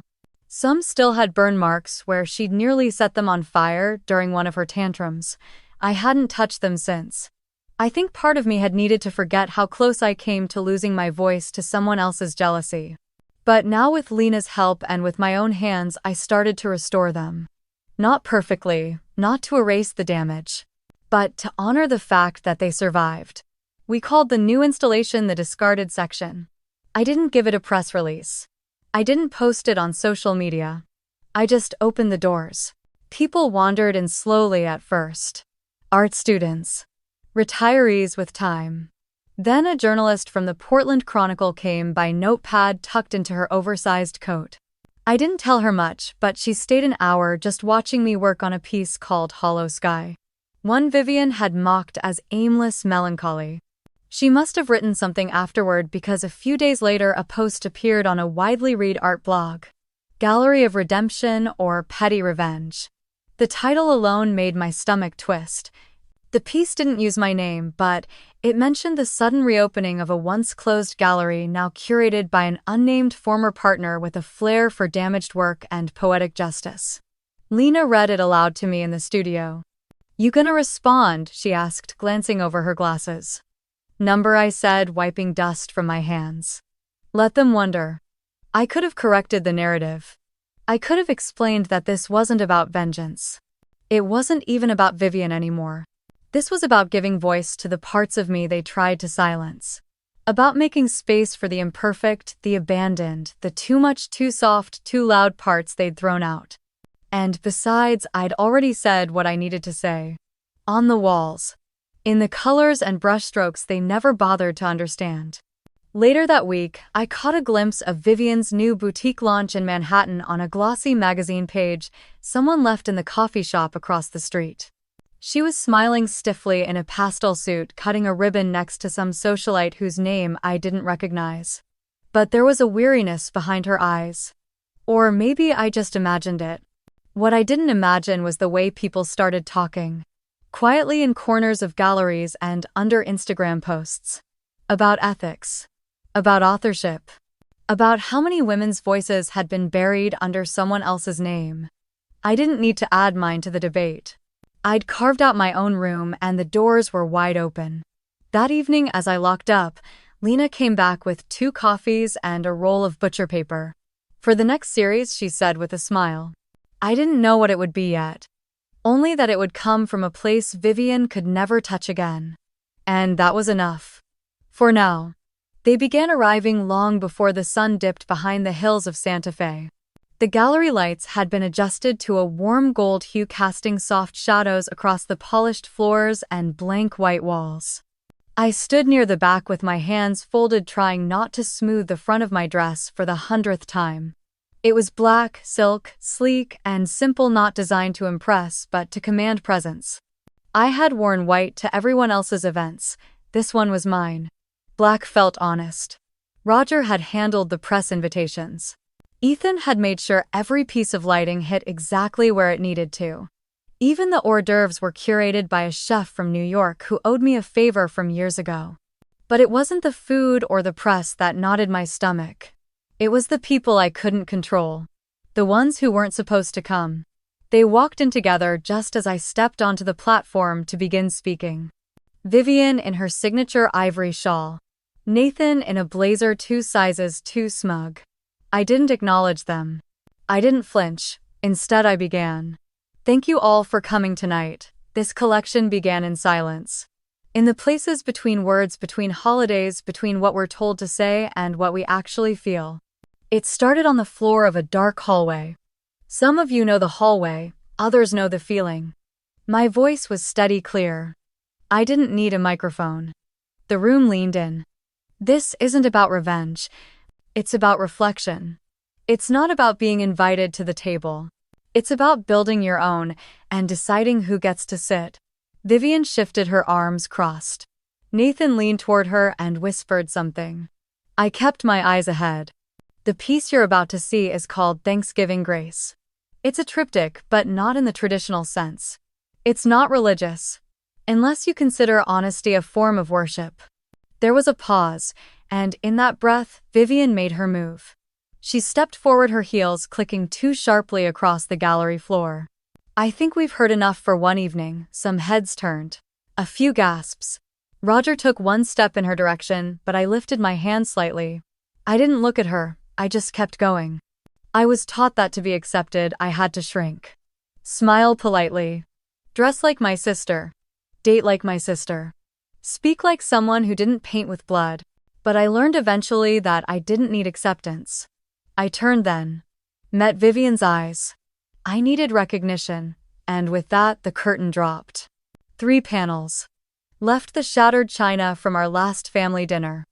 Some still had burn marks where she'd nearly set them on fire during one of her tantrums. I hadn't touched them since. I think part of me had needed to forget how close I came to losing my voice to someone else's jealousy. But now, with Lena's help and with my own hands, I started to restore them. Not perfectly, not to erase the damage, but to honor the fact that they survived. We called the new installation the Discarded section. I didn't give it a press release. I didn't post it on social media. I just opened the doors. People wandered in slowly at first. Art students. Retirees with time. Then a journalist from the Portland Chronicle came by, notepad tucked into her oversized coat. I didn't tell her much, but she stayed an hour just watching me work on a piece called Hollow Sky. One Vivian had mocked as aimless melancholy. She must have written something afterward, because a few days later a post appeared on a widely read art blog. Gallery of Redemption or Petty Revenge. The title alone made my stomach twist. The piece didn't use my name, but it mentioned the sudden reopening of a once-closed gallery now curated by an unnamed former partner with a flair for damaged work and poetic justice. Lena read it aloud to me in the studio. "You gonna respond?" she asked, glancing over her glasses. "Number," I said, wiping dust from my hands. "Let them wonder." I could have corrected the narrative. I could have explained that this wasn't about vengeance. It wasn't even about Vivian anymore. This was about giving voice to the parts of me they tried to silence. About making space for the imperfect, the abandoned, the too much, too soft, too loud parts they'd thrown out. And besides, I'd already said what I needed to say. On the walls. In the colors and brushstrokes they never bothered to understand. Later that week, I caught a glimpse of Vivian's new boutique launch in Manhattan on a glossy magazine page someone left in the coffee shop across the street. She was smiling stiffly in a pastel suit, cutting a ribbon next to some socialite whose name I didn't recognize. But there was a weariness behind her eyes. Or maybe I just imagined it. What I didn't imagine was the way people started talking. Quietly in corners of galleries and under Instagram posts. About ethics. About authorship. About how many women's voices had been buried under someone else's name. I didn't need to add mine to the debate. I'd carved out my own room and the doors were wide open. That evening, as I locked up, Lena came back with 2 coffees and a roll of butcher paper. "For the next series," she said with a smile. I didn't know what it would be yet. Only that it would come from a place Vivian could never touch again. And that was enough. For now. They began arriving long before the sun dipped behind the hills of Santa Fe. The gallery lights had been adjusted to a warm gold hue, casting soft shadows across the polished floors and blank white walls. I stood near the back with my hands folded, trying not to smooth the front of my dress for the 100th time. It was black, silk, sleek, and simple, not designed to impress but to command presence. I had worn white to everyone else's events. This one was mine. Black felt honest. Roger had handled the press invitations. Ethan had made sure every piece of lighting hit exactly where it needed to. Even the hors d'oeuvres were curated by a chef from New York who owed me a favor from years ago. But it wasn't the food or the press that knotted my stomach. It was the people I couldn't control. The ones who weren't supposed to come. They walked in together just as I stepped onto the platform to begin speaking. Vivian in her signature ivory shawl. Nathan in a blazer 2 sizes too smug. I didn't acknowledge them. I didn't flinch. Instead, I began. "Thank you all for coming tonight." This collection began in silence. In the places between words, between holidays, between what we're told to say and what we actually feel. It started on the floor of a dark hallway. Some of you know the hallway, others know the feeling. My voice was steady, clear. I didn't need a microphone. The room leaned in. This isn't about revenge. It's about reflection. It's not about being invited to the table. It's about building your own and deciding who gets to sit. Vivian shifted, her arms crossed. Nathan leaned toward her and whispered something. I kept my eyes ahead. The piece you're about to see is called Thanksgiving Grace. It's a triptych, but not in the traditional sense. It's not religious, unless you consider honesty a form of worship. There was a pause, and in that breath, Vivian made her move. She stepped forward, her heels clicking too sharply across the gallery floor. I think we've heard enough for one evening. Some heads turned. A few gasps. Roger took one step in her direction, but I lifted my hand slightly. I didn't look at her, I just kept going. I was taught that to be accepted, I had to shrink. Smile politely. Dress like my sister. Date like my sister. Speak like someone who didn't paint with blood. But I learned eventually that I didn't need acceptance. I turned then. Met Vivian's eyes. I needed recognition, and with that the curtain dropped. 3 panels. Left the shattered china from our last family dinner.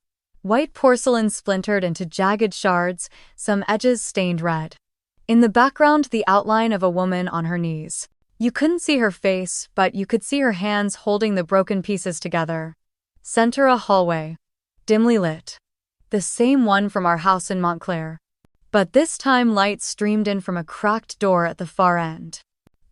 White porcelain splintered into jagged shards, some edges stained red. In the background, the outline of a woman on her knees. You couldn't see her face, but you could see her hands holding the broken pieces together. Center, a hallway. Dimly lit. The same one from our house in Montclair. But this time light streamed in from a cracked door at the far end.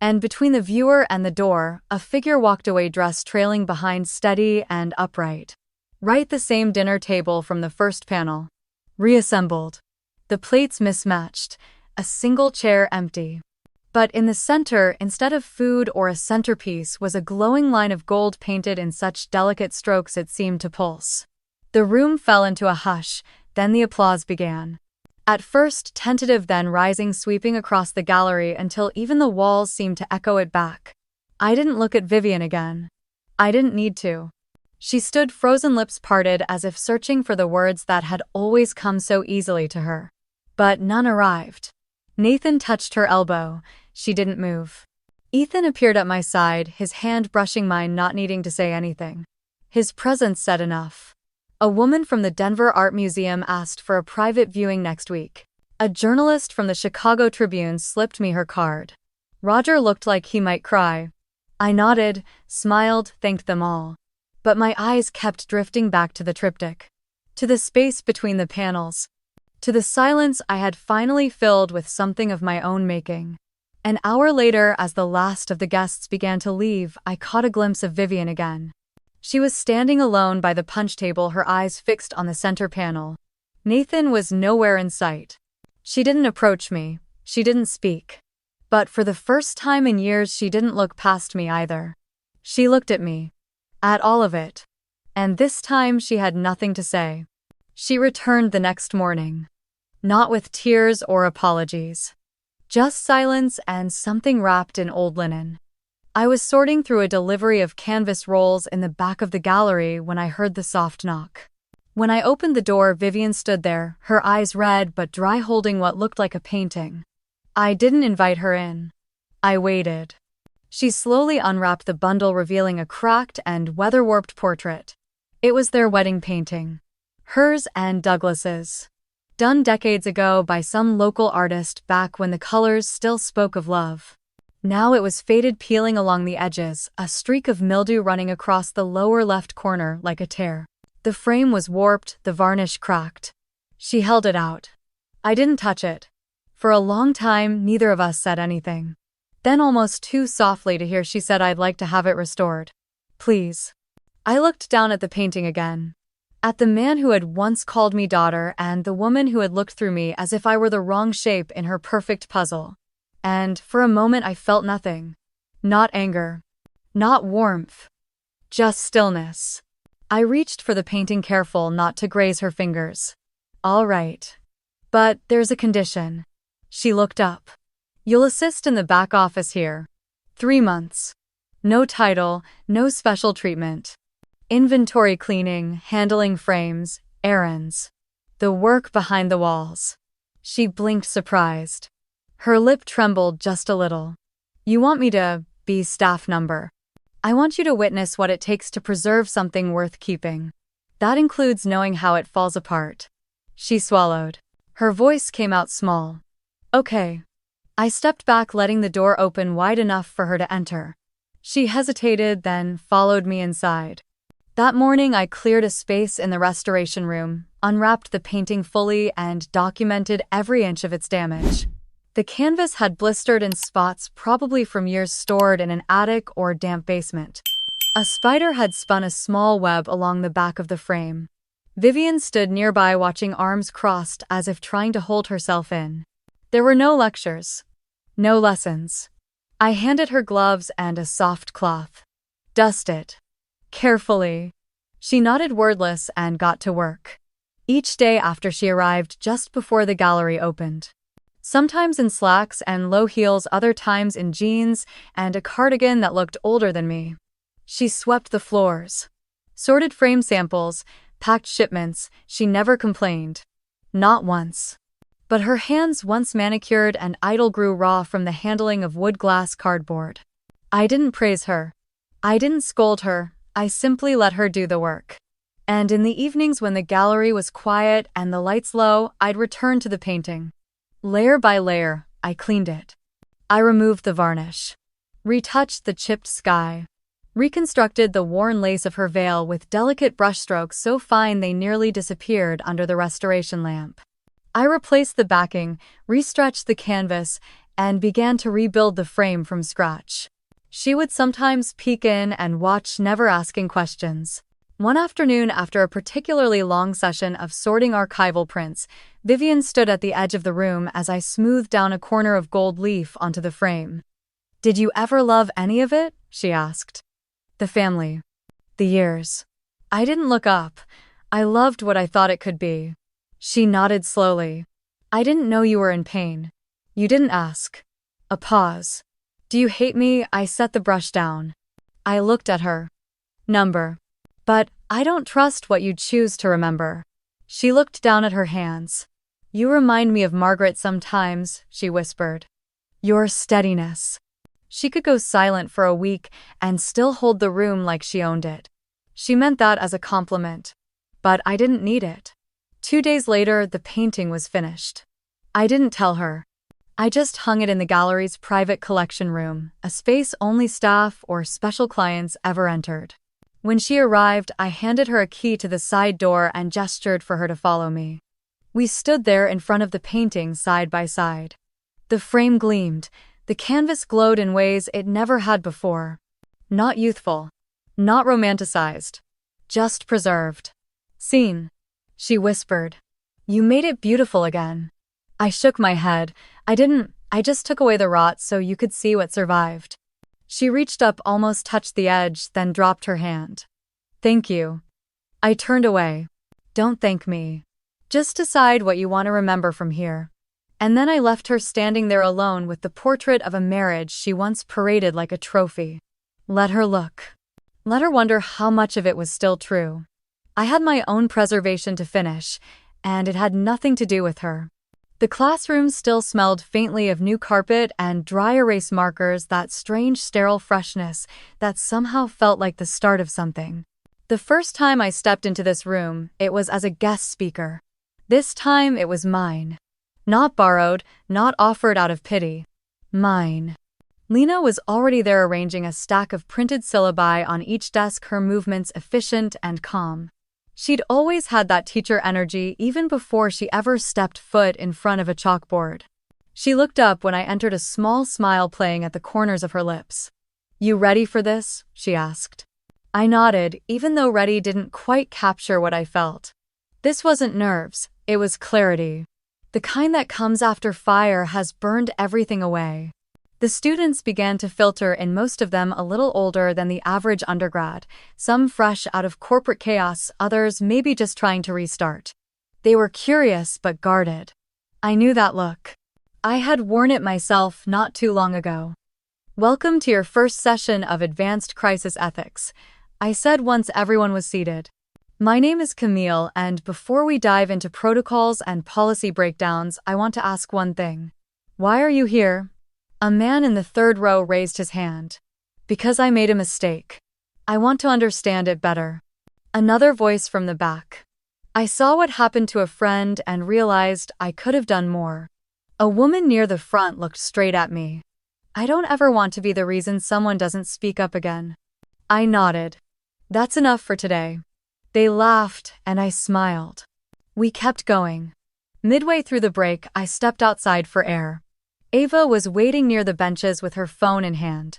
And between the viewer and the door, a figure walked away, dress trailing behind, steady and upright. Right, the same dinner table from the first panel. Reassembled. The plates mismatched, a single chair empty. But in the center, instead of food or a centerpiece, was a glowing line of gold painted in such delicate strokes it seemed to pulse. The room fell into a hush, then the applause began. At first tentative, then rising, sweeping across the gallery until even the walls seemed to echo it back. I didn't look at Vivian again. I didn't need to. She stood, frozen lips parted, as if searching for the words that had always come so easily to her. But none arrived. Nathan touched her elbow. She didn't move. Ethan appeared at my side, his hand brushing mine, not needing to say anything. His presence said enough. A woman from the Denver Art Museum asked for a private viewing next week. A journalist from the Chicago Tribune slipped me her card. Roger looked like he might cry. I nodded, smiled, thanked them all. But my eyes kept drifting back to the triptych. To the space between the panels. To the silence I had finally filled with something of my own making. An hour later, as the last of the guests began to leave, I caught a glimpse of Vivian again. She was standing alone by the punch table, her eyes fixed on the center panel. Nathan was nowhere in sight. She didn't approach me. She didn't speak. But for the first time in years, she didn't look past me either. She looked at me. At all of it. And this time she had nothing to say. She returned the next morning. Not with tears or apologies. Just silence and something wrapped in old linen. I was sorting through a delivery of canvas rolls in the back of the gallery when I heard the soft knock. When I opened the door, Vivian stood there, her eyes red but dry, holding what looked like a painting. I didn't invite her in. I waited. She slowly unwrapped the bundle, revealing a cracked and weather-warped portrait. It was their wedding painting. Hers and Douglas's. Done decades ago by some local artist back when the colors still spoke of love. Now it was faded, peeling along the edges, a streak of mildew running across the lower left corner like a tear. The frame was warped, the varnish cracked. She held it out. I didn't touch it. For a long time, neither of us said anything. Then, almost too softly to hear, she said, I'd like to have it restored. Please. I looked down at the painting again. At the man who had once called me daughter and the woman who had looked through me as if I were the wrong shape in her perfect puzzle. And, for a moment, I felt nothing. Not anger. Not warmth. Just stillness. I reached for the painting, careful not to graze her fingers. All right. But there's a condition. She looked up. You'll assist in the back office here. 3 months. No title, no special treatment. Inventory cleaning, handling frames, errands. The work behind the walls. She blinked, surprised. Her lip trembled just a little. You want me to be staff number? I want you to witness what it takes to preserve something worth keeping. That includes knowing how it falls apart. She swallowed. Her voice came out small. Okay. I stepped back, letting the door open wide enough for her to enter. She hesitated, then followed me inside. That morning, I cleared a space in the restoration room, unwrapped the painting fully, and documented every inch of its damage. The canvas had blistered in spots, probably from years stored in an attic or damp basement. A spider had spun a small web along the back of the frame. Vivian stood nearby, watching, arms crossed as if trying to hold herself in. There were no lectures. No lessons. I handed her gloves and a soft cloth. Dust it. Carefully. She nodded, wordless, and got to work. Each day after she arrived, just before the gallery opened. Sometimes in slacks and low heels, other times in jeans and a cardigan that looked older than me. She swept the floors. Sorted frame samples, packed shipments. She never complained. Not once. But her hands, once manicured and idle, grew raw from the handling of wood, glass, cardboard. I didn't praise her. I didn't scold her. I simply let her do the work. And in the evenings when the gallery was quiet and the lights low, I'd return to the painting. Layer by layer, I cleaned it. I removed the varnish. Retouched the chipped sky. Reconstructed the worn lace of her veil with delicate brushstrokes so fine they nearly disappeared under the restoration lamp. I replaced the backing, restretched the canvas, and began to rebuild the frame from scratch. She would sometimes peek in and watch, never asking questions. One afternoon, after a particularly long session of sorting archival prints, Vivian stood at the edge of the room as I smoothed down a corner of gold leaf onto the frame. "Did you ever love any of it?" she asked. "The family. The years." I didn't look up. I loved what I thought it could be. She nodded slowly. "I didn't know you were in pain. You didn't ask." A pause. "Do you hate me?" I set the brush down. I looked at her. "Number. But I don't trust what you choose to remember." She looked down at her hands. "You remind me of Margaret sometimes," she whispered. "Your steadiness." She could go silent for a week and still hold the room like she owned it. She meant that as a compliment. But I didn't need it. 2 days later, the painting was finished. I didn't tell her. I just hung it in the gallery's private collection room, a space only staff or special clients ever entered. When she arrived, I handed her a key to the side door and gestured for her to follow me. We stood there in front of the painting side by side. The frame gleamed. The canvas glowed in ways it never had before. Not youthful. Not romanticized. Just preserved. "Seen," she whispered. "You made it beautiful again." I shook my head. "I didn't. I just took away the rot so you could see what survived." She reached up, almost touched the edge, then dropped her hand. "Thank you." I turned away. "Don't thank me. Just decide what you want to remember from here." And then I left her standing there alone with the portrait of a marriage she once paraded like a trophy. Let her look. Let her wonder how much of it was still true. I had my own preservation to finish, and it had nothing to do with her. The classroom still smelled faintly of new carpet and dry erase markers, that strange sterile freshness that somehow felt like the start of something. The first time I stepped into this room, it was as a guest speaker. This time it was mine. Not borrowed, not offered out of pity. Mine. Lena was already there, arranging a stack of printed syllabi on each desk, her movements efficient and calm. She'd always had that teacher energy, even before she ever stepped foot in front of a chalkboard. She looked up when I entered, a small smile playing at the corners of her lips. "You ready for this?" she asked. I nodded, even though ready didn't quite capture what I felt. This wasn't nerves, it was clarity. The kind that comes after fire has burned everything away. The students began to filter in, most of them a little older than the average undergrad, some fresh out of corporate chaos, others maybe just trying to restart. They were curious but guarded. I knew that look. I had worn it myself not too long ago. "Welcome to your first session of Advanced Crisis Ethics," I said once everyone was seated. "My name is Camille, and before we dive into protocols and policy breakdowns, I want to ask one thing. Why are you here?" A man in the third row raised his hand. "Because I made a mistake. I want to understand it better." Another voice from the back. "I saw what happened to a friend and realized I could have done more." A woman near the front looked straight at me. I don't ever want to be the reason someone doesn't speak up again. I nodded. That's enough for today. They laughed, and I smiled. We kept going. Midway through the break, I stepped outside for air. Ava was waiting near the benches with her phone in hand.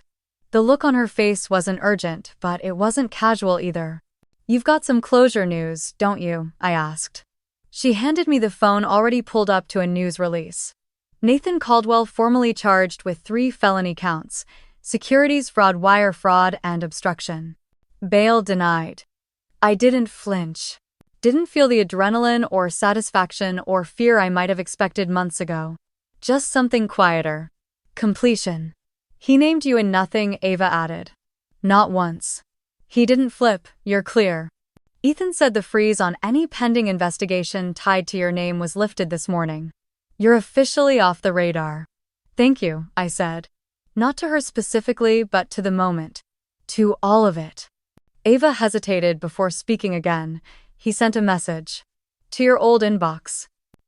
The look on her face wasn't urgent, but it wasn't casual either. "You've got some closure news, don't you?" I asked. She handed me the phone already pulled up to a news release. Nathan Caldwell formally charged with 3 felony counts: securities fraud, wire fraud, and obstruction. Bail denied. I didn't flinch. Didn't feel the adrenaline or satisfaction or fear I might have expected months ago. Just something quieter. Completion. "He named you in nothing," Ava added. "Not once." "He didn't flip, you're clear." "Ethan said the freeze on any pending investigation tied to your name was lifted this morning. You're officially off the radar." "Thank you," I said. Not to her specifically, but to the moment. To all of it. Ava hesitated before speaking again. "He sent a message. To your old inbox.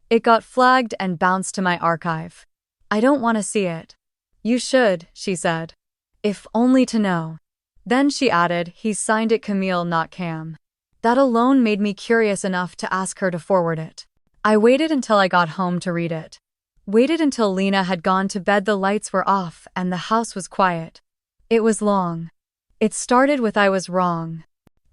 It got flagged and bounced to my archive. I don't want to see it." "You should," she said. "If only to know." Then she added, "He signed it Camille, not Cam." That alone made me curious enough to ask her to forward it. I waited until I got home to read it. Waited until Lena had gone to bed, the lights were off, and the house was quiet. It was long. It started with "I was wrong."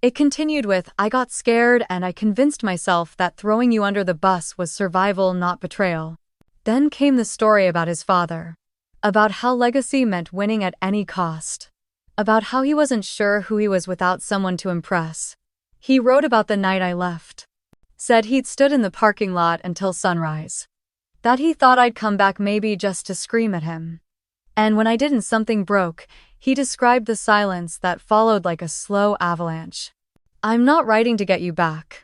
It continued with "I got scared and I convinced myself that throwing you under the bus was survival, not betrayal." Then came the story about his father. About how legacy meant winning at any cost. About how he wasn't sure who he was without someone to impress. He wrote about the night I left. Said he'd stood in the parking lot until sunrise. That he thought I'd come back maybe just to scream at him. And when I didn't, something broke. He described the silence that followed like a slow avalanche. "I'm not writing to get you back.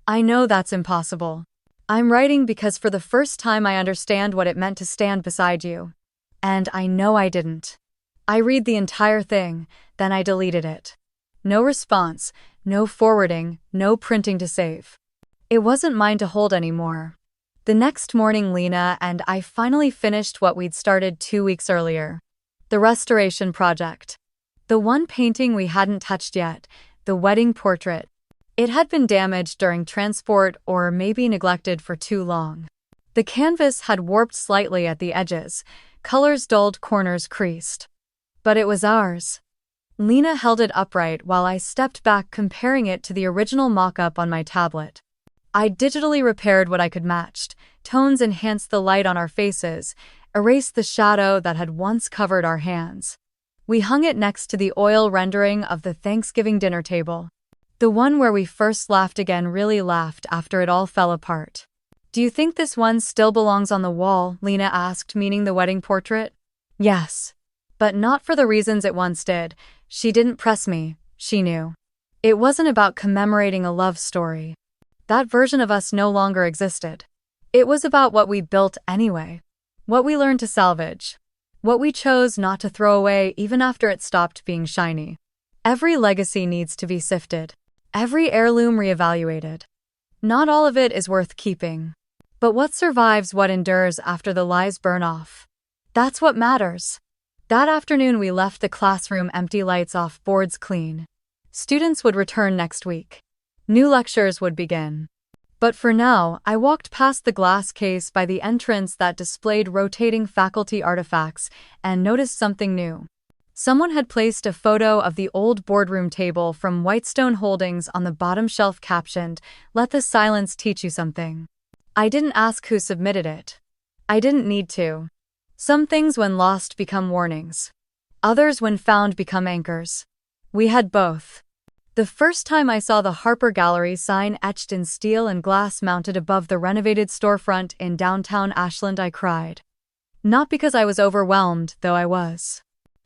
I know that's impossible. I'm writing because for the first time I understand what it meant to stand beside you. And I know I didn't." I read the entire thing, then I deleted it. No response, no forwarding, no printing to save. It wasn't mine to hold anymore. The next morning, Lena and I finally finished what we'd started 2 weeks earlier. The restoration project. The one painting we hadn't touched yet, the wedding portrait. It had been damaged during transport or maybe neglected for too long. The canvas had warped slightly at the edges, colors dulled, corners creased. But it was ours. Lena held it upright while I stepped back, comparing it to the original mock-up on my tablet. I digitally repaired what I could match. Tones enhanced the light on our faces, erased the shadow that had once covered our hands. We hung it next to the oil rendering of the Thanksgiving dinner table. The one where we first laughed, again really laughed after it all fell apart. "Do you think this one still belongs on the wall?" Lena asked, meaning the wedding portrait. "Yes. But not for the reasons it once did." She didn't press me, she knew. It wasn't about commemorating a love story. That version of us no longer existed. It was about what we built anyway. What we learned to salvage. What we chose not to throw away even after it stopped being shiny. Every legacy needs to be sifted. Every heirloom reevaluated. Not all of it is worth keeping. But what survives, what endures after the lies burn off. That's what matters. That afternoon we left the classroom empty, lights off, boards clean. Students would return next week. New lectures would begin. But for now, I walked past the glass case by the entrance that displayed rotating faculty artifacts and noticed something new. Someone had placed a photo of the old boardroom table from Whitestone Holdings on the bottom shelf, captioned, "Let the silence teach you something." I didn't ask who submitted it. I didn't need to. Some things when lost become warnings. Others when found become anchors. We had both. The first time I saw the Harper Gallery sign etched in steel and glass mounted above the renovated storefront in downtown Ashland, I cried. Not because I was overwhelmed, though I was.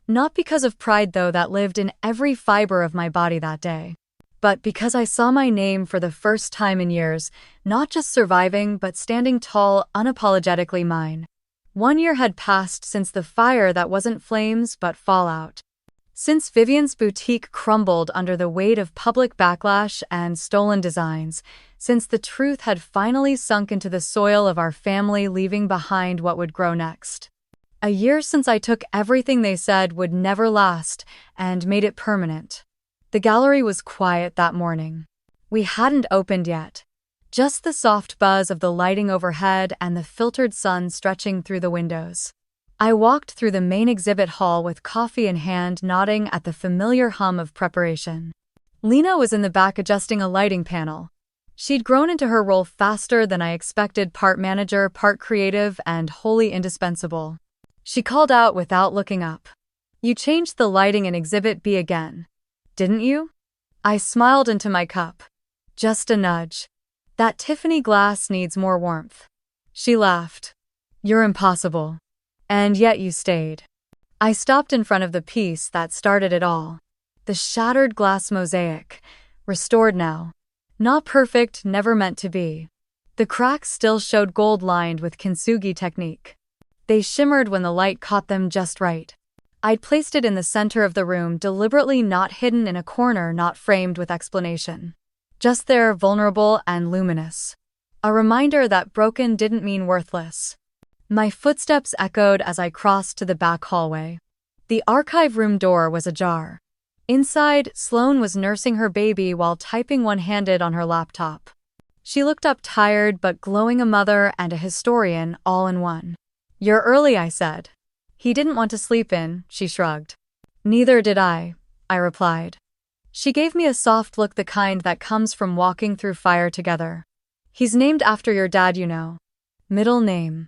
Not because of pride, though that lived in every fiber of my body that day. But because I saw my name for the first time in years, not just surviving but standing tall, unapologetically mine. 1 year had passed since the fire that wasn't flames but fallout. Since Vivian's boutique crumbled under the weight of public backlash and stolen designs, since the truth had finally sunk into the soil of our family, leaving behind what would grow next. A year since I took everything they said would never last and made it permanent. The gallery was quiet that morning. We hadn't opened yet. Just the soft buzz of the lighting overhead and the filtered sun stretching through the windows. I walked through the main exhibit hall with coffee in hand, nodding at the familiar hum of preparation. Lena was in the back adjusting a lighting panel. She'd grown into her role faster than I expected, part manager, part creative, and wholly indispensable. She called out without looking up. "You changed the lighting in Exhibit B again, didn't you?" I smiled into my cup. "Just a nudge. That Tiffany glass needs more warmth." She laughed. "You're impossible. And yet you stayed." I stopped in front of the piece that started it all. The shattered glass mosaic. Restored now. Not perfect, never meant to be. The cracks still showed gold-lined with kintsugi technique. They shimmered when the light caught them just right. I'd placed it in the center of the room, deliberately not hidden in a corner, not framed with explanation. Just there, vulnerable and luminous. A reminder that broken didn't mean worthless. My footsteps echoed as I crossed to the back hallway. The archive room door was ajar. Inside, Sloan was nursing her baby while typing one-handed on her laptop. She looked up tired but glowing, a mother and a historian all in one. "You're early," I said. "He didn't want to sleep in," she shrugged. "Neither did I replied. She gave me a soft look, the kind that comes from walking through fire together. "He's named after your dad, you know. Middle name."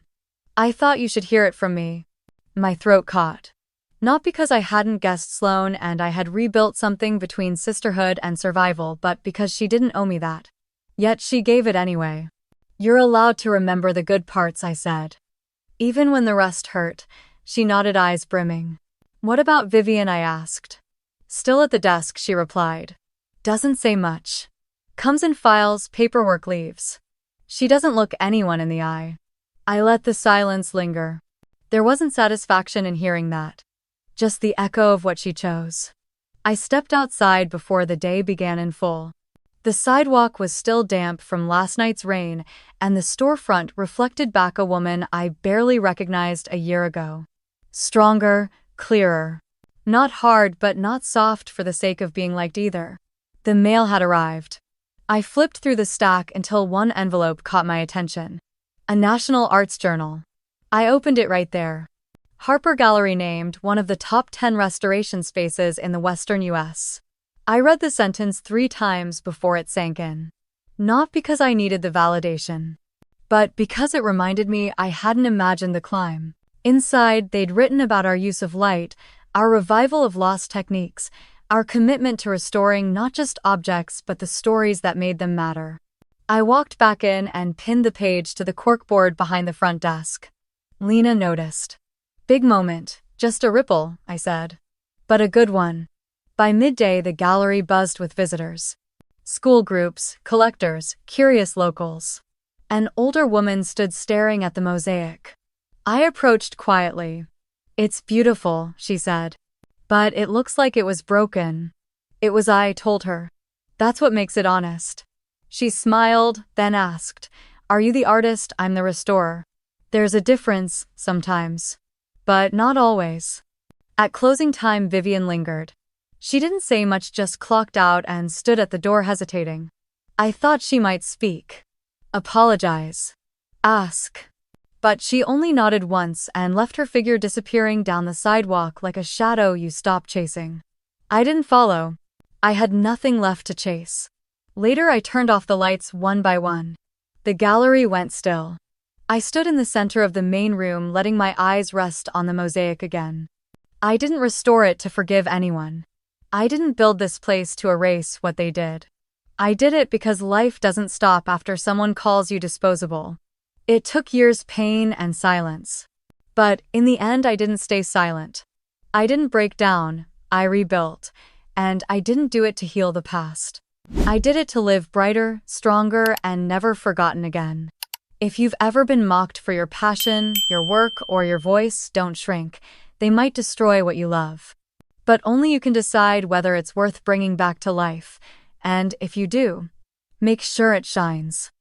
"I thought you should hear it from me." My throat caught. Not because I hadn't guessed Sloan and I had rebuilt something between sisterhood and survival, but because she didn't owe me that. Yet she gave it anyway. "You're allowed to remember the good parts," I said. "Even when the rest hurt." She nodded, eyes brimming. "What about Vivian?" I asked. "Still at the desk," she replied. "Doesn't say much. Comes in files, paperwork leaves. She doesn't look anyone in the eye." I let the silence linger. There wasn't satisfaction in hearing that. Just the echo of what she chose. I stepped outside before the day began in full. The sidewalk was still damp from last night's rain, and the storefront reflected back a woman I barely recognized a year ago. Stronger, clearer. Not hard but not soft for the sake of being liked either. The mail had arrived. I flipped through the stack until one envelope caught my attention. A National Arts Journal. I opened it right there. Harper Gallery named one of the top 10 restoration spaces in the Western U.S. I read the sentence 3 times before it sank in. Not because I needed the validation, but because it reminded me I hadn't imagined the climb. Inside, they'd written about our use of light, our revival of lost techniques, our commitment to restoring not just objects but the stories that made them matter. I walked back in and pinned the page to the corkboard behind the front desk. Lena noticed. "Big moment, just a ripple," I said. "But a good one." By midday, the gallery buzzed with visitors. School groups, collectors, curious locals. An older woman stood staring at the mosaic. I approached quietly. "It's beautiful," she said. "But it looks like it was broken." "It was," I told her. "That's what makes it honest." She smiled, then asked, "Are you the artist? I'm the restorer." "There's a difference, sometimes. But not always." At closing time, Vivian lingered. She didn't say much, just clocked out and stood at the door hesitating. I thought she might speak. Apologize. Ask. But she only nodded once and left, her figure disappearing down the sidewalk like a shadow you stop chasing. I didn't follow. I had nothing left to chase. Later, I turned off the lights one by one. The gallery went still. I stood in the center of the main room, letting my eyes rest on the mosaic again. I didn't restore it to forgive anyone. I didn't build this place to erase what they did. I did it because life doesn't stop after someone calls you disposable. It took years, pain, and silence. But in the end, I didn't stay silent. I didn't break down, I rebuilt. And I didn't do it to heal the past. I did it to live brighter, stronger, and never forgotten again. If you've ever been mocked for your passion, your work, or your voice, don't shrink. They might destroy what you love. But only you can decide whether it's worth bringing back to life. And if you do, make sure it shines.